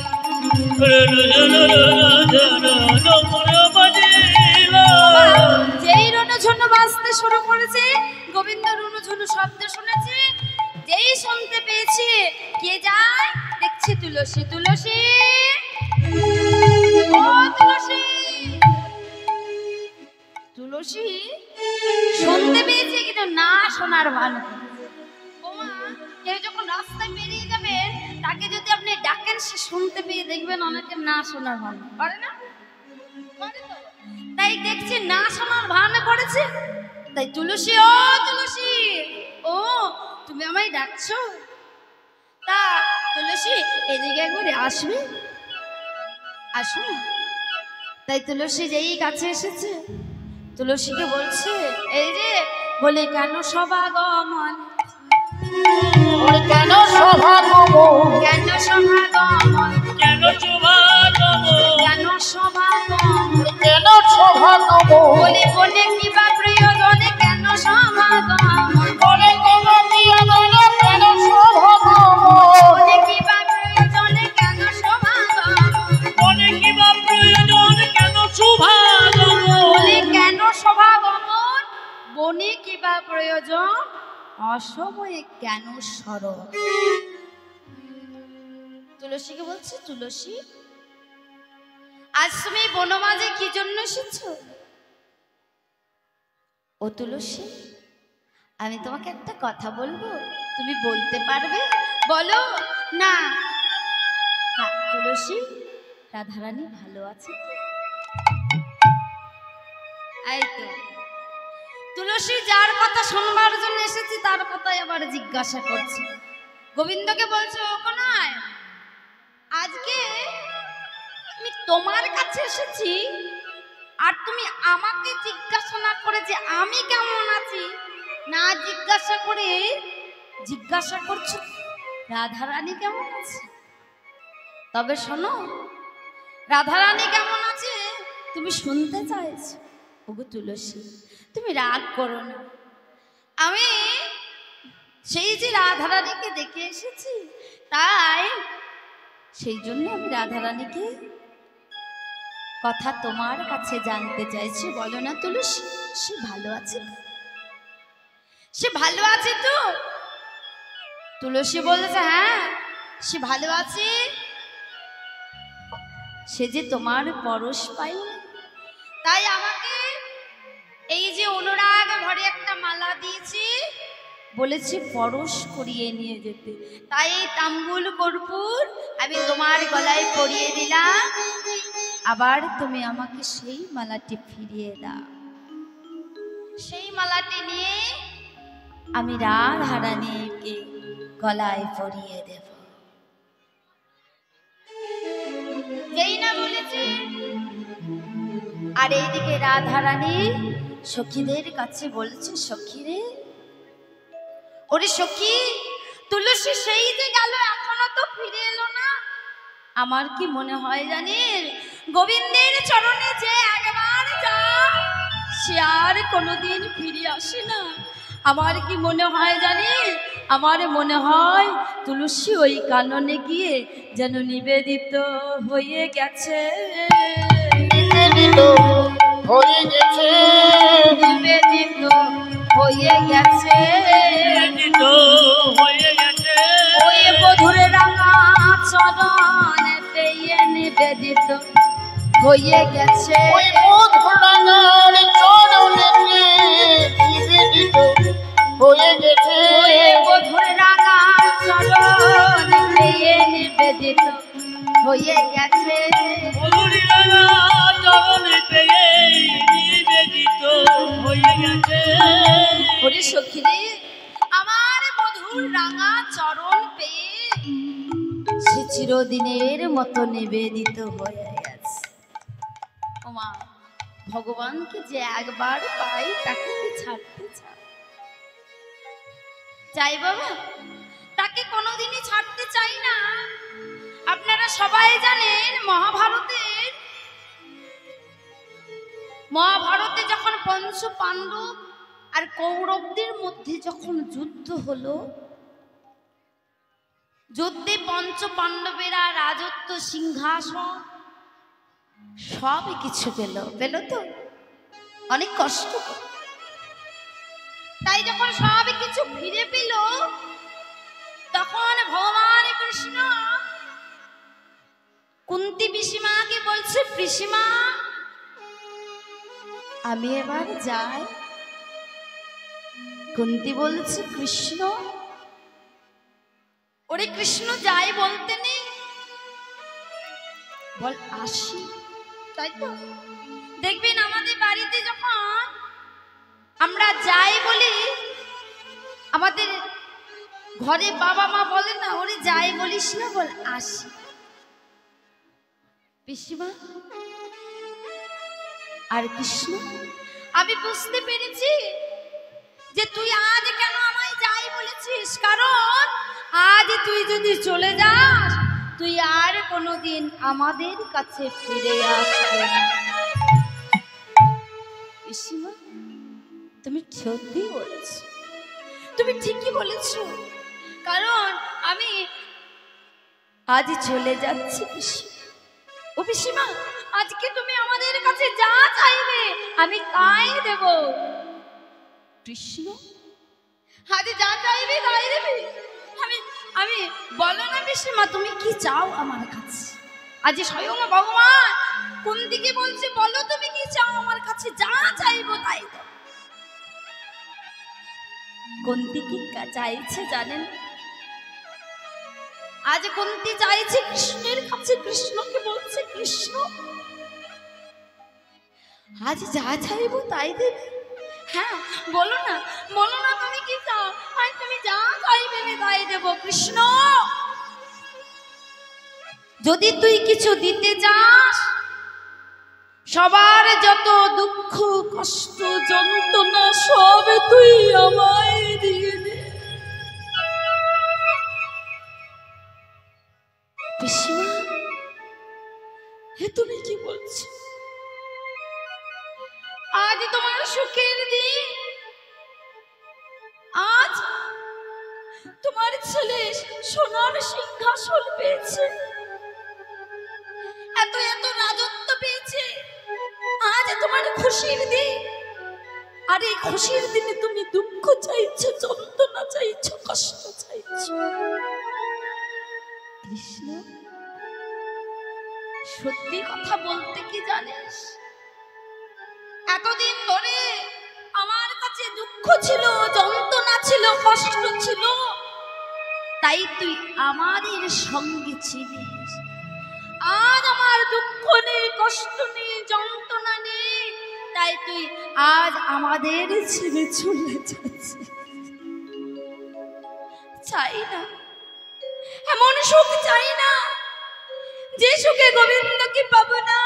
যেই রুনুঝুনু বাজতে শুরু করেছে গোবিন্দ রুনুঝুনু শব্দ শুনেছে। যেই শুনতে পেয়েছে কে যায় দেখছে তুলসী। তুলসী ও তুলসী, তুলসী শুনতে পেয়েছে কিন্তু না শোনার ভান করে। ওমা, কেউ যখন রাস্তায় বেরিয়ে যাবেন তাকে যদি আপনি ডাকেন সে শুনতে পেয়ে দেখবেন অনেকে না শোনার ভান করে না? করে তো। তাই দেখছি না শোনার ভান করেছে। তাই তুলসী ও তুলসী, ও তুমি আমায় ডাকছো? তা তুলসী এদিকে একবারে আসবে, আসো না। তাই তুলসী যেই কাছে এসেছে তুলসীকে বলছে এই যে বলে কেন সভাগমন, কেন সভাগম কেন সভাগমন, কেন চুভাগম কেন সভাগমন, কেন সভাগম বলে বলে কিবা প্রয়োজনে কেন সভাগমন, বলে কেন প্রিয়জনে কেন সভাগম বলে কিবা প্রয়োজনে কেন সভাগমন, বলে কিবা প্রয়োজন কেন শুভাগম বলে কেন সভাগমন, বনে কিবা প্রয়োজন অসময়ে কেন সরব। তুলসীকে বলছে তুলসী আজ তুমি বনমাঝে কি জন্য এসেছো? ও তুলসী আমি তোমাকে একটা কথা বলবো, তুমি বলতে পারবে? বলো না। হ্যাঁ তুলসী, রাধারানী ভালো আছে তো? এই তো তুলসী যার কথা শুনবার জন্য এসেছি তার কথাই আবার জিজ্ঞাসা করছে। গোবিন্দকে বলছে ও কোনায় আজকে আমি তোমার কাছে এসেছি আর তুমি আমাকে জিজ্ঞাসা না করে যে আমি কেমন আছি না জিজ্ঞাসা করে জিজ্ঞাসা করছো রাধারানী কেমন আছে। তবে শোনো, রাধারানী কেমন আছে তুমি শুনতে চাইছো। ওগো তুলসী, তুমি রাগ করো না। আমি সেই যে রাধারানীকে দেখে এসেছি, তাই সেই জন্য আমি রাধারানীকে কথা তোমার কাছে জানতে চাইছি। বলো না তুলসী, সে ভালো আছে? সে ভালো আছে তো? তুলসী বলেছে হ্যাঁ, সে ভালো আছে। সে যে তোমার পরশ পাই, তাই আমাকে এই যে অনুরাগ ভরে একটা মালা দিয়েছি, বলেছি পরশ করিয়ে নিয়ে যেতে। তাই এই তাম্বুল কর্পূর আমি তোমার গলায় পরিয়ে দিলাম। আবার তুমি আমাকে সেই মালাটি ফিরিয়ে দাও। সেই মালাটি নিয়ে আমি রাধারানীকে গলায় পরিয়ে দেব। যেই না বলেছি, আর এইদিকে রাধারানী সখীদের কাছে বলছে, সখীরে, ওরে সখী, তুলসী সেই যে গেল এখনো তো ফিরে এলো না। আমার কি মনে হয় জানিস, গোবিন্দের চরণে যে একবার যায় সে আর কোনোদিন ফিরে আসে না। আমার কি মনে হয় জানিস, আমার মনে হয় তুলসী ওই কাননে গিয়ে যেন নিবেদিত হয়ে গেছে। নিবেদিত হয়ে গেছে, নিবেদিত হয়ে গেছে, নিবেদিত হয়ে গেছে। ওই বধুর রাঙা চরণ পেয়ে নিবেদিত হয়ে গেছে। ওই মধুরাঙার চরণেতে নিবেদিত হয়ে গেছে। ওই বধুর রাঙা চরণ পেয়ে নিবেদিত হয়ে গেছে। মধুরী রাঙা চরণে পেয়ে নিবেদিত হয়ে গেছে। ওরে সখীরে, আমার মধুর রাঙা চরণ পেয়ে সে চিরদিনের মতো নিবেদিত হয়ে গেছে। ওমা, ভগবানকে যে একবার পাই তাকে কি ছাড়তে চাই? চাই বাবা, তাকে কোনোদিনই ছাড়তে চাই না। আপনারা সবাই জানেন, মহাভারতে যখন পঞ্চ পাণ্ডব আর কৌরবদের মধ্যে যখন যুদ্ধ হলো, যুদ্ধে পঞ্চ পাণ্ডবেরা রাজত্ব, সিংহাসন সব কিছু পেল তো অনেক কষ্ট করে। তাই যখন সব কিছু ফিরে পেল, তখন ভগবান কৃষ্ণ কুন্তি পিসিমাকে বলছে, পিসিমা আমি এবার যাই। কুন্তি বলছে, কৃষ্ণ, ওরে কৃষ্ণ যাই বলতে নেই, বল আসি। তাই তো দেখবেন আমাদের বাড়িতে যখন আমরা যাই বলি, আমাদের ঘরে বাবা মা বলে না, ওরে যাই বলিস না, বল আসি। পিসিমা আর কৃষ্ণ, আমি বুঝতে পেরেছি যে তুই আজ কেন আমায় যাই বলেছিস, কারণ আজ তুই যদি চলে যাস, তুই আর কোনোদিন আমাদের কাছে ফিরে আসবে না। পিসিমা, তুমি সত্যি বলেছ, তুমি ঠিকই বলেছ, কারণ আমি আজ চলে যাচ্ছি। ও পিসিমা, আজকে তুমি আমাদের কাছে যা চাইবে আমি তাই দেব। কৃষ্ণ, আজ যা চাইবে তাই দেবে? আমি বলো না পিসিমা, তুমি কি চাও আমার কাছে? আজ স্বয়ং ভগবান কুন্তিকে বলছে, বলো তুমি কি চাও আমার কাছে, যা চাইবো তাই দেব। কুন্তি কি চাইছে জানেন? আজ কুন্তি চাইছে কৃষ্ণের কাছে। কৃষ্ণকে বলছে, কৃষ্ণ আজ যা চাইবো তাই দেবে। হ্যাঁ বলো না, বলো না তুমি কি চাও, আর তুমি যা চাইবে আমি তাই দেব। কৃষ্ণ, যদি তুই কিছু দিতে চাস, সবার যত দুঃখ কষ্ট যন্ত্রণা সব তুই আমায় দিয়ে দে। পিসিমা, হে তুমি কি বলছো? আজ তোমার সুখের দিন, আজ তোমার ছেলে সোনার সিংহাসন পেয়েছে, এত এত রাজত্ব পেয়েছে, আজ তোমার খুশির দিন। আর এই খুশির দিনে তুমি দুঃখ চাইছো, যন্ত্রণা চাইছো, কষ্ট চাইছো। কৃষ্ণ, সত্যি কথা বলতে কি জানিস, এতদিন ধরে আমার কাছে দুঃখ ছিল, যন্ত্রণা ছিল, কষ্ট ছিল, তাই তুই আমাদের সঙ্গে ছিলিস। আজ আমার দুঃখ নেই, কষ্ট নেই, যন্ত্রণা নেই, তাই তুই আজ আমাদের ছেড়ে চলে যাচ্ছিস। চাই না এমন সুখ, চাই না যে সুখে গোবিন্দকে পাবো না,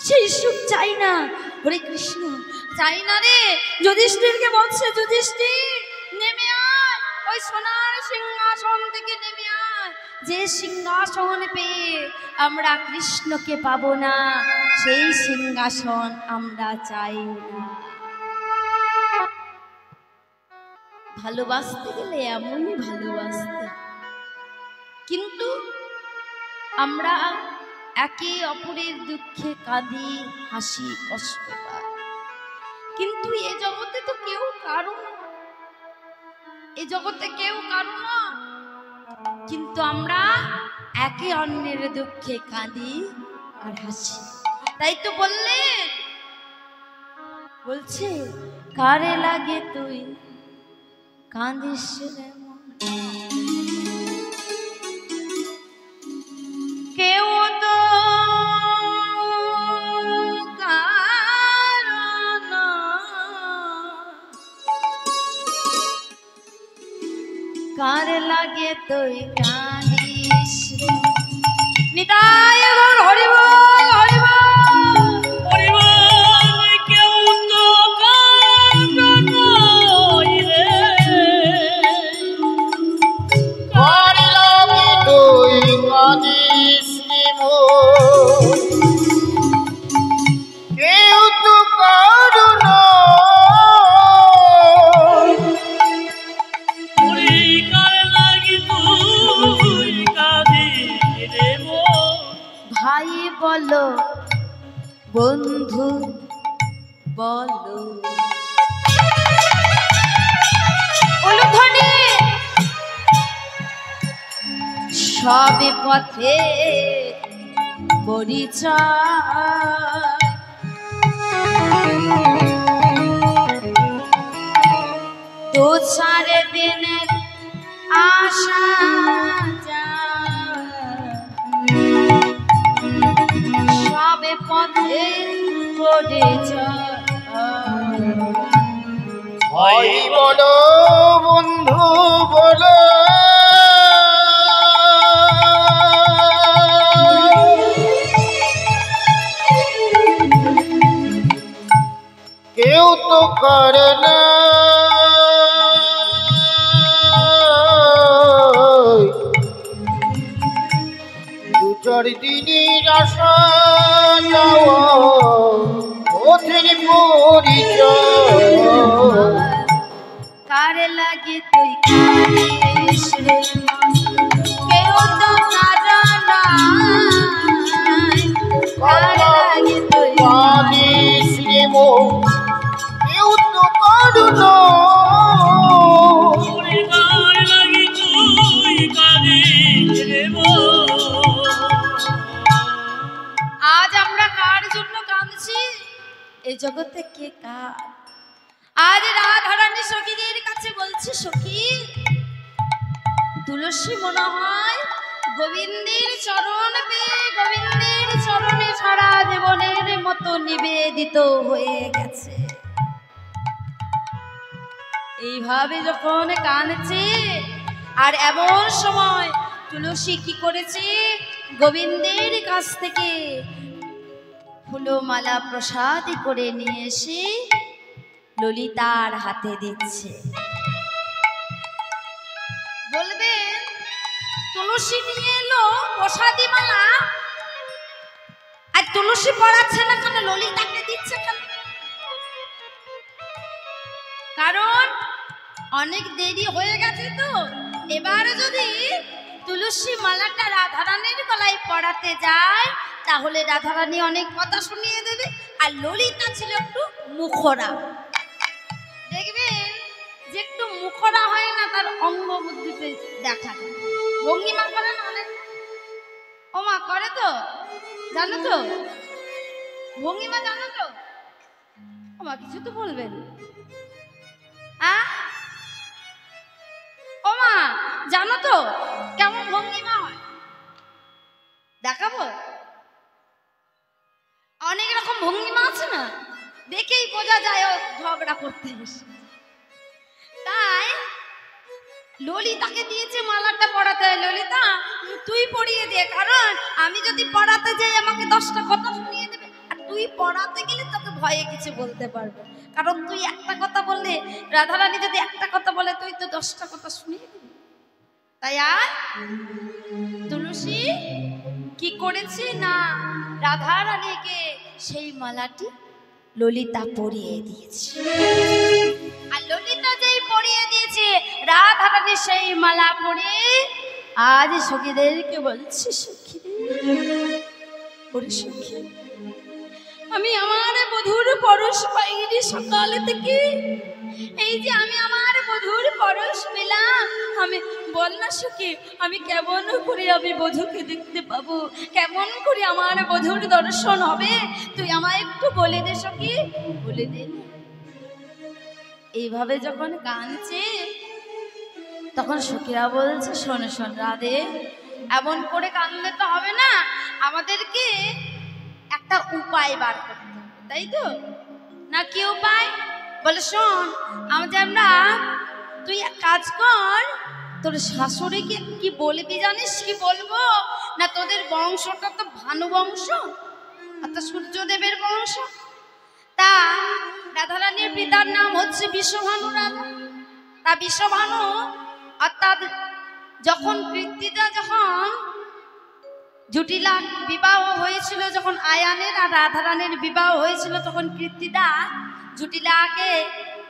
সেই সুখ চাই না। হরে কৃষ্ণ, চাই না রে। যুধিষ্ঠিরকে বলছে, যুধিষ্ঠির নেমে আয়, ওই সোনার সিংহাসন থেকে নেমে আয়। যে সিংহাসন পেয়ে আমরা কৃষ্ণকে পাবো না, সেই সিংহাসন আমরা চাই না। ভালোবাসতে গেলে এমনই ভালোবাসতে, কিন্তু আমরা একে অপরের দুঃখে কাঁদি, হাসি, কষ্ট পাই, কিন্তু এ জগতে তো কেউ কারো না, এ জগতে কেউ কারো না, কিন্তু আমরা একে অন্যের দুঃখে কাঁদি আর হাসি। তাই তো বলছে কারে লাগে তুই কাঁদিস রে মন, কেউ তো কার লাগে তুই কাঁদিস রে। নিতাই গৌর হরি বল, হরি বল, হরি বল। কেউ তো কাঁদে নাই রে, কার লাগে তুই কাঁদিস রে মন, কেউ তো কারো নয়। ওরে কার লাগি তুই কাঁদিস রে মন। ভাই বলো, বন্ধু বলো, অনুধ্বনি সবে পথে পরিচয়, তো সারে দিনের আশা সবে পথে পরিচয়। ভাই বলো, বন্ধু বলো, কেউ তো করে না। দু চার দিনের আশা যাওয়া পথের পরিচয়। কার লাগে তুই কাঁদিস রে মন, কেউ তো কারো নাই। কার লাগে তুই কাঁদিস রে মন, কেউ তো কারো নয়। ওরে কার লাগি তুই কাঁদিস রে মন। আজ আমরা কার জন্য কাঁদছি? এই জগতে কে কার? আজ রাধারানী সখীদের কাছে বলছে, সখী তুলসী মনে হয় গোবিন্দের চরণ পেয়ে গোবিন্দের চরণে সারা জীবনের মতো নিবেদিত হয়ে গেছে। এইভাবে যখন কাঁদছে, আর এমন সময় তুলসী কি করেছে, গোবিন্দের কাছ থেকে ফুলমালা প্রসাদ করে নিয়ে এসে ললিতার হাতে দিচ্ছে। বলবে তুলসী নিয়ে এলো প্রসাদী মালা, আর তুলসী পড়াচ্ছে না কেন, ললিতাকে দিচ্ছে কেন? কারণ অনেক দেরি হয়ে গেছে তো, এবারে যদি তুলসী মালাটা রাধারানীর গলায় পড়াতে যায় তাহলে রাধারানী অনেক কথা শুনিয়ে দেবে। আর ললিতা ছিল একটু মুখরা, দেখবেন যে একটু মুখরা হয় না, তার অঙ্গ বুদ্ধিতে দেখা যায়। ভঙ্গিমা করে না অনেক, ও মা করে তো, জানো তো ভঙ্গিমা, জানো তো ও মা, কিছু তো বলবেন। ও মা জানো তো কেমন ভঙ্গিমা হয়, দেখাবো? অনেক রকম ভঙ্গিমা আছে না, দেখেই বোঝা যায় ও ঝগড়া করতে এসে। তাই ললিতাকে দিয়েছে মালাটা পড়াতে। ললিতা তুই পড়িয়ে দে, কারণ আমি যদি পড়াতে যাই আমাকে 10টা কথা শুনিয়ে দেবে, আর তুই পড়াতে গেলে তোকে ভয়ে কিছু বলতে পারবো, কারণ তুই একটা কথা বললে, রাধারানী যদি একটা কথা বলে তুই তো 10টা কথা শুনিয়ে দিবি। তাই আর তুলসী কি করেছে না, রাধারানীকে সেই মালাটি ললিতা পরিয়ে দিয়েছে। আর ললিতা যেই পরিয়ে দিয়েছে, রাধারানী সেই মালা পরে আজ সখীদেরকে বলছে, সখী আমি আমার বধূর পরশ পাইনি সকালে থেকে, এই যে আমি আমার বধূর পরশ পেলাম, আমি বল না সখী আমি কেমন করে আমি বধূকে দেখতে পাবো, কেমন করে আমার বধূর দর্শন হবে, তুই আমায় একটু বলে দে সখী, বলে দে। এইভাবে যখন কাঁদছে তখন সখীরা বলছে, শোন শোন রাধে, এমন করে কাঁদলে তো হবে না, আমাদেরকে একটা উপায় বার করতে হবে, তাই তো না? কি উপায়? বলে শোন, আমরা তুই এক কাজ কর, তোর শাশুড়িকে কি বলবি জানিস? কি বলবো না, তোদের বংশটা তো ভানু বংশ, অর্থাৎ সূর্যদেবের বংশ। তা রাধারানীর পিতার নাম হচ্ছে বিশ্বভানু রাধা। তা বিশ্বভানু অর্থাৎ যখন কৃত্তিদা, যখন জটিলা বিবাহ হয়েছিল, যখন আয়ানের আর রাধারানীর বিবাহ হয়েছিল, তখন কৃত্তিদা জটিলাকে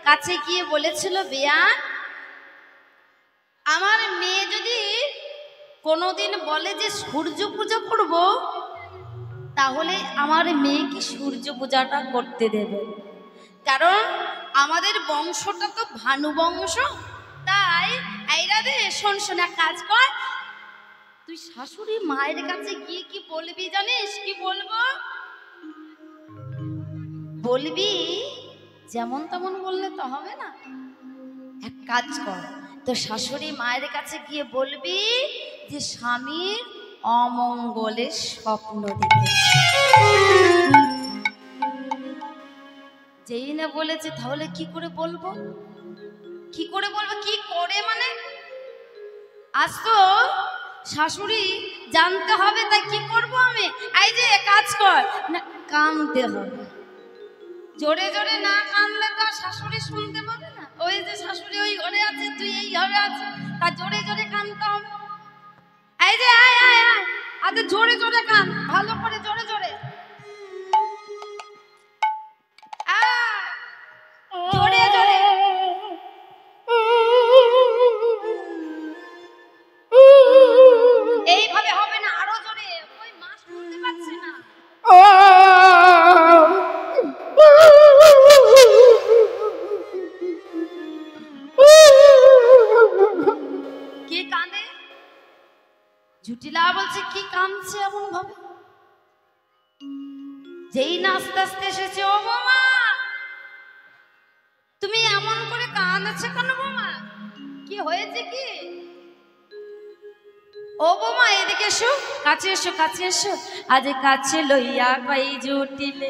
কাছে গিয়ে বলেছিল, বেয়ান আমার মেয়ে যদি কোনোদিন বলে যে সূর্য পূজা করব, তাহলে আমার মেয়েকে সূর্য পূজাটা করতে দেবে, কারণ আমাদের বংশটা তো ভানু বংশ। তাই এই রাধে শোন শোন, এক কাজ কর, তুই শাশুড়ি মায়ের কাছে গিয়ে কি বলবি জানিস? কি বলবো? বলবি যেমন তেমন বললে তো হবে না, এক কাজ কর, তো শাশুড়ি মায়ের কাছে গিয়ে বলবি যে স্বামীর অমঙ্গলের স্বপ্ন দেখেছি। যেই না বলেছে তাহলে কি করে বলবো, কি করে বলবো, কি করে মানে আজ তো শাশুড়ি জানতে হবে, তাই কি করব আমি? এই যে কাজ কর না, কাঁদতে হবে, জোরে জোরে না কাঁদলে তো শাশুড়ি শুনতে পাবে না। ওই যে শাশুড়ি ওই ঘরে আছে, তুই এই ঘরে আছে, তা জোরে জোরে কাঁদতে হবে। এই যে আয় আয় আয়, আরে জোরে জোরে কাঁদ, ভালো করে জোরে জোরে, জোরে জোরে। এইভাবে হবে না, আরো জোরে, ওই মা শুনতে পাচ্ছে না। কে কাঁদে? জুটিলা বলছে কি কাঁদছে এমন ভাবে? যেই না আস্তে আস্তে এসেছে, ও বৌমা তুমি এমন করে কাঁদছো কেন বৌমা, কি হয়েছে কি? ও বৌমা এদিকে এসো, কাছে এসো, কাছে এসো, আজ কাছে লইয়া কই জুটিলে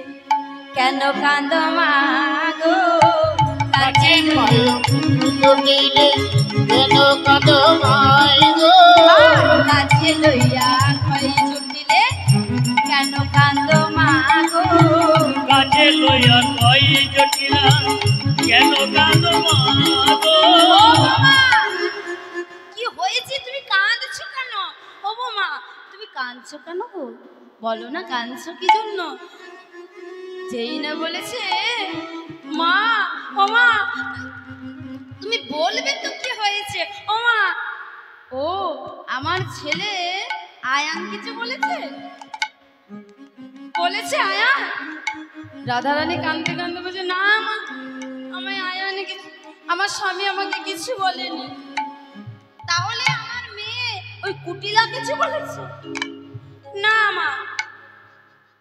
কেন কাঁদ মা গো, কাছে জুটিলে কেন কাঁদ মাই গো, কাছে লইয়া কই জুটিলে কেন কাঁদ মা গো। আর কই জটিলা কেন কাঁদো মা গো? কি হয়েছে, তুমি কাঁদছো কেন? ও মা, তুমি কাঁদছো কেন গো? বলো না কাঁদছো কি জন্য? যেই না বলেছে মা, ও মা, তুমি বলবে তো কি হয়েছে? ও মা, ও আমার ছেলে আয়ান কিছু বলেছে? বলেছে আয়ান? রাধারানী কাঁদতে কাঁদতে বলছে না মা, আমায় আয়ানে কিছু, আমার স্বামী আমাকে কিছু বলেনি। তাহলে আমার মেয়ে ওই কুটিলা কিছু বলেছে? না মা,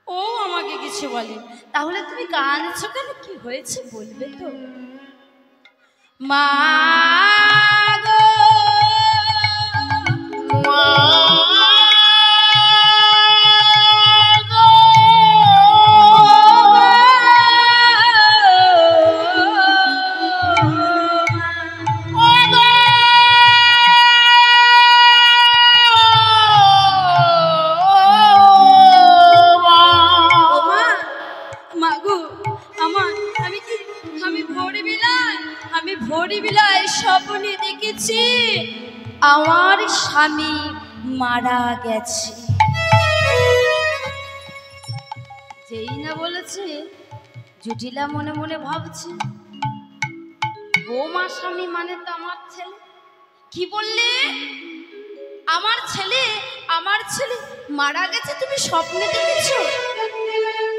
ও আমাকে কিছু বলে। তাহলে তুমি কাঁদছো কেন, কি হয়েছে বলবে তো? মা গো, মা ভোরবেলায় স্বপ্নে দেখেছি আমার স্বামী মারা গেছে। যেই না বলেছে জটিলা মনে মনে ভাবছে বৌমা স্বামী মানে তো আমার ছেলে। কি বললে? আমার ছেলে মারা গেছে? তুমি স্বপ্নে দেখেছো?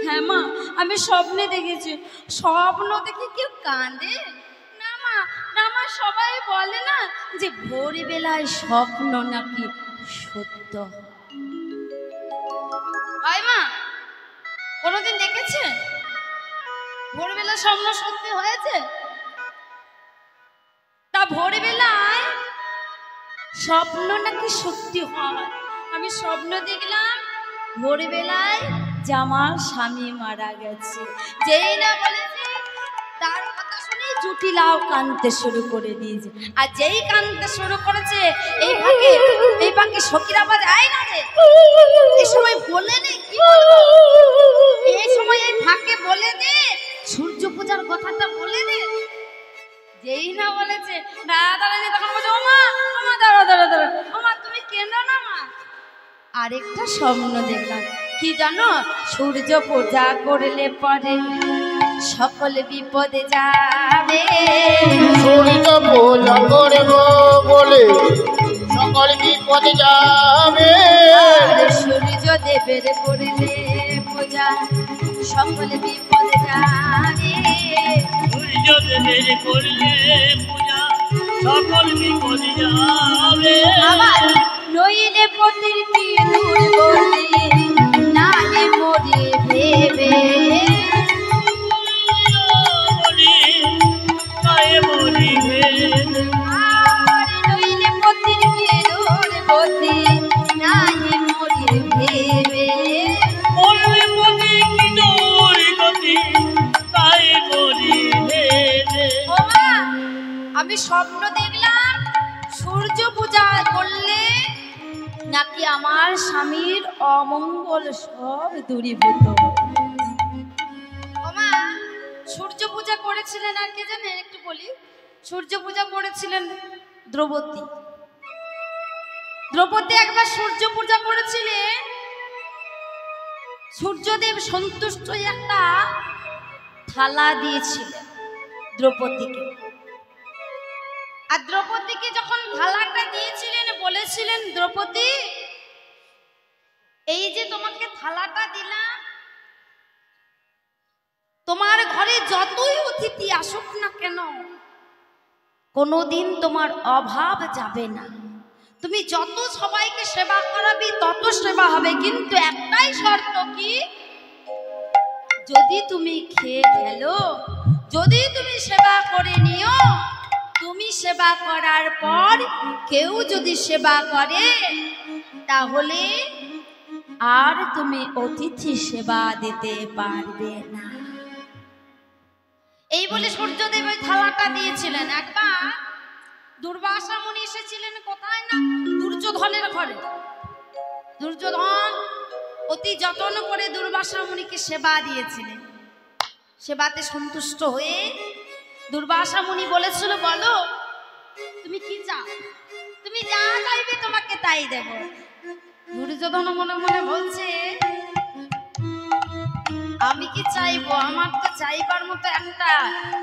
হ্যাঁ মা, আমি স্বপ্নে দেখেছি। স্বপ্ন দেখে কেউ কাঁদে না মা? না মা, সবাই বলে না যে ভোরবেলায় স্বপ্ন নাকি সত্য হয়। মা কোনোদিন দেখেছে ভোরবেলা স্বপ্ন সত্যি হয়েছে? তা ভোরবেলায় স্বপ্ন নাকি সত্যি হয়। আমি স্বপ্ন দেখলাম ভোরবেলায় যে আমার স্বামী মারা গেছে। যেই না বলেছে তার কথা শুনে জটিলাও কাঁদতে শুরু করে দিয়েছে। আর যেই কাঁদতে শুরু করেছে এই ফাঁকে সখীর আওয়াজ আয় না রে, এই সময় বলে নে কি বলবো, এই সময় এই ফাঁকে বলে দে সূর্য পূজার কথাটা বলে দে। যেই না বলেছে দাঁড়ানি তখন বলছে ও মা দাঁড়া ও মা, তুমি কেন না মা? আরেকটা স্বপ্ন দেখলাম, কি জানো? সূর্য পূজা করলে পরে সকল বিপদে যাবে। সূর্য পূজা করব বলে সকল বিপদে যাবে। সূর্য দেবের করলে পূজা সকল বিপদে যাবে। সূর্য দেবের করলে পূজা সকল বিপদ যাবে। আবার নইলে পতির কি দুর্গতি নালে মরে ভেবে। আর নইলে পতির কি দুর্গতি নালে মরে ভেবে। আমি স্বপ্ন দেখলাম সূর্য পূজা করলে নাকি আমার স্বামীর অমঙ্গল সব দূরীভূত। ওমা, সূর্য পূজা করেছিলেন আর কে জানেন? একটু বলি। সূর্য পূজা করেছিলেন দ্রৌপদী। দ্রৌপদী একবার সূর্য পূজা করেছিলেন। সূর্যদেব সন্তুষ্ট একটা থালা দিয়েছিলেন দ্রৌপদীকে। আর দ্রৌপদীকে যখন থালাটা দিয়েছিলেন বলেছিলেন, দ্রৌপদী এই যে তোমাকে থালাটা দিলাম, তোমার ঘরে যতই অতিথি আসুক না কেন কোনোদিন তোমার অভাব যাবে না। তুমি যত সবাইকে সেবা করাবি তত সেবা হবে, কিন্তু একটাই শর্ত, কি? যদি তুমি খেয়ে ফেলো, যদি তুমি সেবা করে নিও, তুমি সেবা করার পর কেউ যদি সেবা করে তাহলে আর তুমি অতিথি সেবা দিতে পারবে না। এই বলে সূর্যদেব ওই থালাটা দিয়েছিলেন। একবার দুর্বাসা মুনি এসেছিলেন কোথায় না, দুর্যোধনের ঘরে। দুর্যোধন অতি যত্ন করে দুর্বাসা মুনিকে সেবা দিয়েছিলেন। সেবাতে সন্তুষ্ট হয়ে দুর্বাসা মুনি বলেছিল, বলো তুমি কি চাও, তুমি যা চাইবে তোমাকে তাই দেব। দুর্যোধন মনে মনে বলছে, আমি কি চাইবো, আমার তো চাইবার মতো একটা,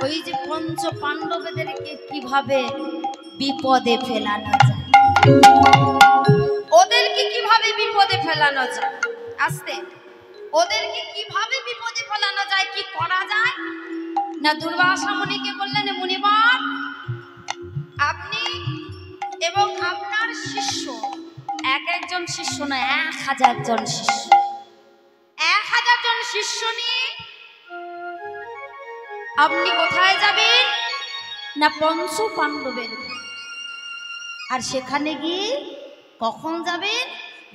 ওই যে পঞ্চ পাণ্ডবদেরকে কিভাবে বিপদে ফেলানো যায়, ওদেরকে কিভাবে বিপদে ফেলানো যায়, আস্তে ওদেরকে কিভাবে বিপদে ফেলানো যায়, কি করা যায় না। দুর্বাসা মুনিকে বললেন, মুনিবর আপনি এবং আপনার শিষ্য, একজন শিষ্য না 1000 জন শিষ্য, 1000 জন শিষ্য নিয়ে আপনি কোথায় যাবেন না পঞ্চ পাণ্ডবের, আর সেখানে গিয়ে কখন যাবেন,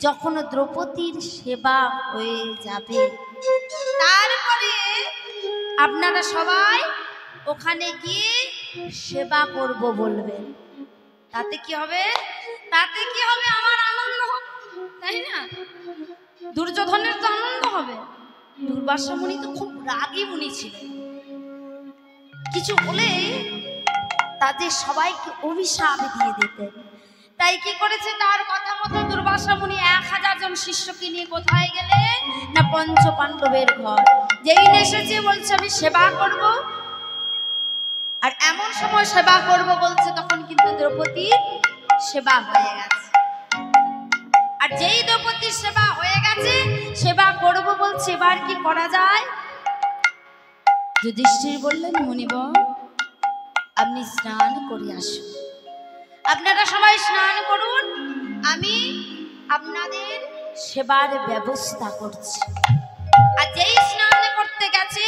যখন দ্রৌপদীর সেবা হয়ে যাবে, তারপরে আপনারা সবাই ওখানে গিয়ে সেবা করব বলবেন। তাতে কি হবে, তাতে কি হবে, আমার আনন্দ হবে, তাই না? দুর্যোধনের তো আনন্দ হবে। দুর্বাসা মুনি তো খুব রাগী মুনি ছিলেন, কিছু বলে তাদের সবাইকে অভিশাপ দিয়ে দিতেন। তাই কি করেছে, তার কথা মতো দুর্বাসা মুনি 1000 জন শিষ্যকে নিয়ে কোথায় গেলে না পঞ্চ পাণ্ডবের ঘর। যেই এসেছে বলছে আমি সেবা করব, আর এমন সময় সেবা করব বলছে তখন কিন্তু দ্রৌপদীর সেবা হয়ে গেছে। আর যেই দ্রৌপদীর সেবা হয়ে গেছে, সেবা করব বলছে, এবার কি করা যায়। যুধিষ্ঠির বললেন, মুনিবর আপনি স্নান করে আসুন, আপনারা সবাই স্নান করুন, আমি আপনাদের সেবার ব্যবস্থা করছি। আর যেই স্নান করতে গেছে,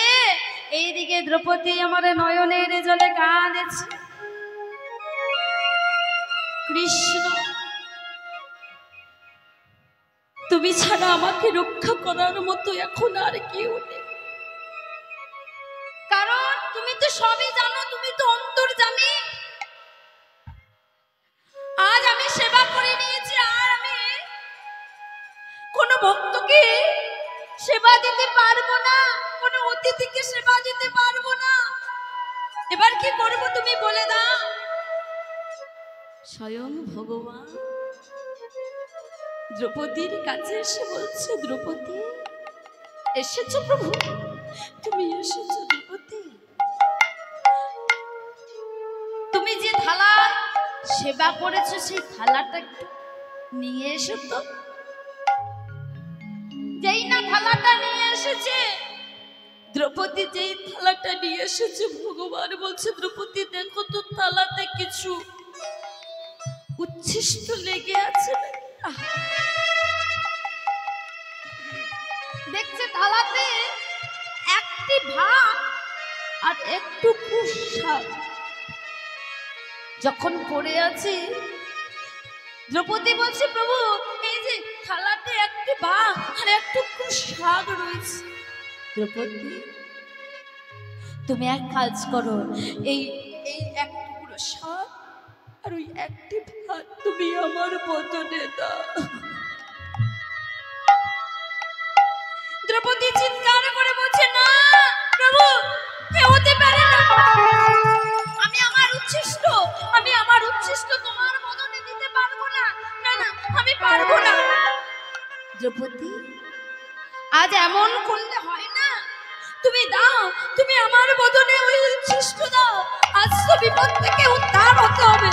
এইদিকে দ্রৌপদী আমার নয়নের জলে কাঁদেছে, কৃষ্ণ তুমি ছাড়া আমাকে রক্ষা করার মতো এখন আর কেউ নেই, কারণ তুমি তো সবই জানো, তুমি তো অন্তর্যামী। আজ আমি সেবা করে নিয়েছি, আর আমি কোন ভক্তকে সেবা দিতে পারবো না, কোন অতিথিকে সেবা দিতে পারবো না, এবার কি করব তুমি বলে দাও। স্বয়ং ভগবান দ্রৌপদীর কাছে এসে বলছে, দ্রৌপদী এসেছো প্রভু, তুমি এসেছো দ্রৌপদী, তুমি যে থালা সেবা করেছো সেই থালাটা নিয়ে এসো তো। যেই না থালাটা নিয়ে এসেছে, দ্রৌপদী যেই থালাটা নিয়ে এসেছে, ভগবান বলছে, দ্রৌপদী দেখো তো থালাতে কিছু উচ্ছিষ্ট লেগে আছে। দেখছে থালাতে একটি ভাত আর একটু শাক যখন পড়ে আছে, দ্রৌপদী বলছে, প্রভু এই যে থালাতে একটি ভাত আর একটু শাক রয়েছে। দ্রৌপদী তুমি এক কাজ করো, এই এক টুকরো শাক আর ওই একটি ভাত তুমি আমার বদনে দাও। দ্রৌপদী চিৎকার করে বলছে, না প্রভু এ হতে পারে না, আমি আমার উচ্ছিষ্ট তোমার বদনে দিতে পারবো না, না না আমি পারবো না। দ্রৌপদী আজ এমন করলে হয় না, তুমি দাও, তুমি আমার বদনে ওই উচ্ছিষ্ট দাও, আজ তো বিপদ থেকে উদ্ধার হতে হবে,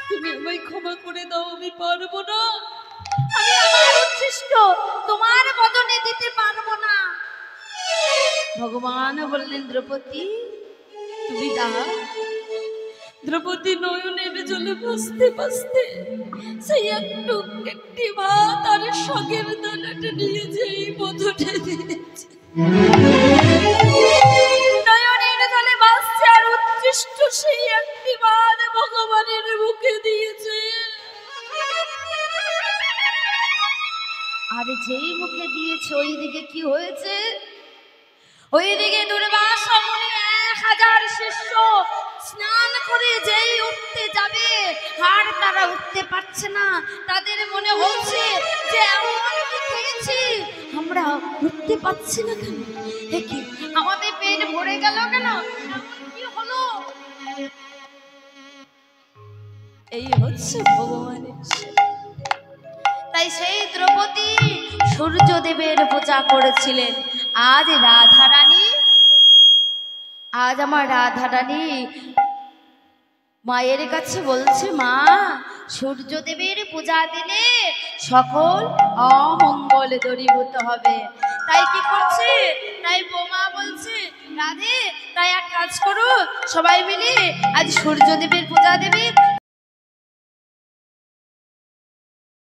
তুমি আমায় ক্ষমা করে দাও, আমি পারবো না, আমি আমার উচ্ছিষ্ট তোমার বদনে দিতে পারবো না। ভগবান বললেন, দ্রৌপদী তুমি দাও। দ্রৌপদী নয়নের জলে ভাসতে ভাসতে সেই একটি ভাত আর শাকের দানাটা নিয়ে যেই বদনে দিয়েছে, নয়নের জলে ভাসছে আর উচ্ছিষ্ট সেই একটি ভাত ভগবানের মুখে দিয়েছে। আর যেই মুখে দিয়েছে, ওইদিকে কি হয়েছে, ওইদিকে দুর্বাসা মুনি 1000 শিষ্য স্নান করে যেই উঠতে যাবে, আর তারা উঠতে পারছে না, তাদের মনে হচ্ছে যে এমন কি খেয়েছি আমরা উঠতে পারছি না কেন? দেখি আমাদের পেট ভরে গেল কেন? কি হলো? এই হচ্ছে ভগবানের সেবা। তাই সেই দ্রৌপদী সূর্যদেবের পূজা করেছিলেন। আজ আমার রাধা রানী মায়ের কাছে বলছে, মা, সূর্যদেবের পূজা দিলে সকল অমঙ্গল দূরীভূত হবে। তাই কি করছে? তাই বোমা বলছে, রাধে, তাই এক কাজ করো, সবাই মিলে আজ সূর্যদেবের পূজা দেবে।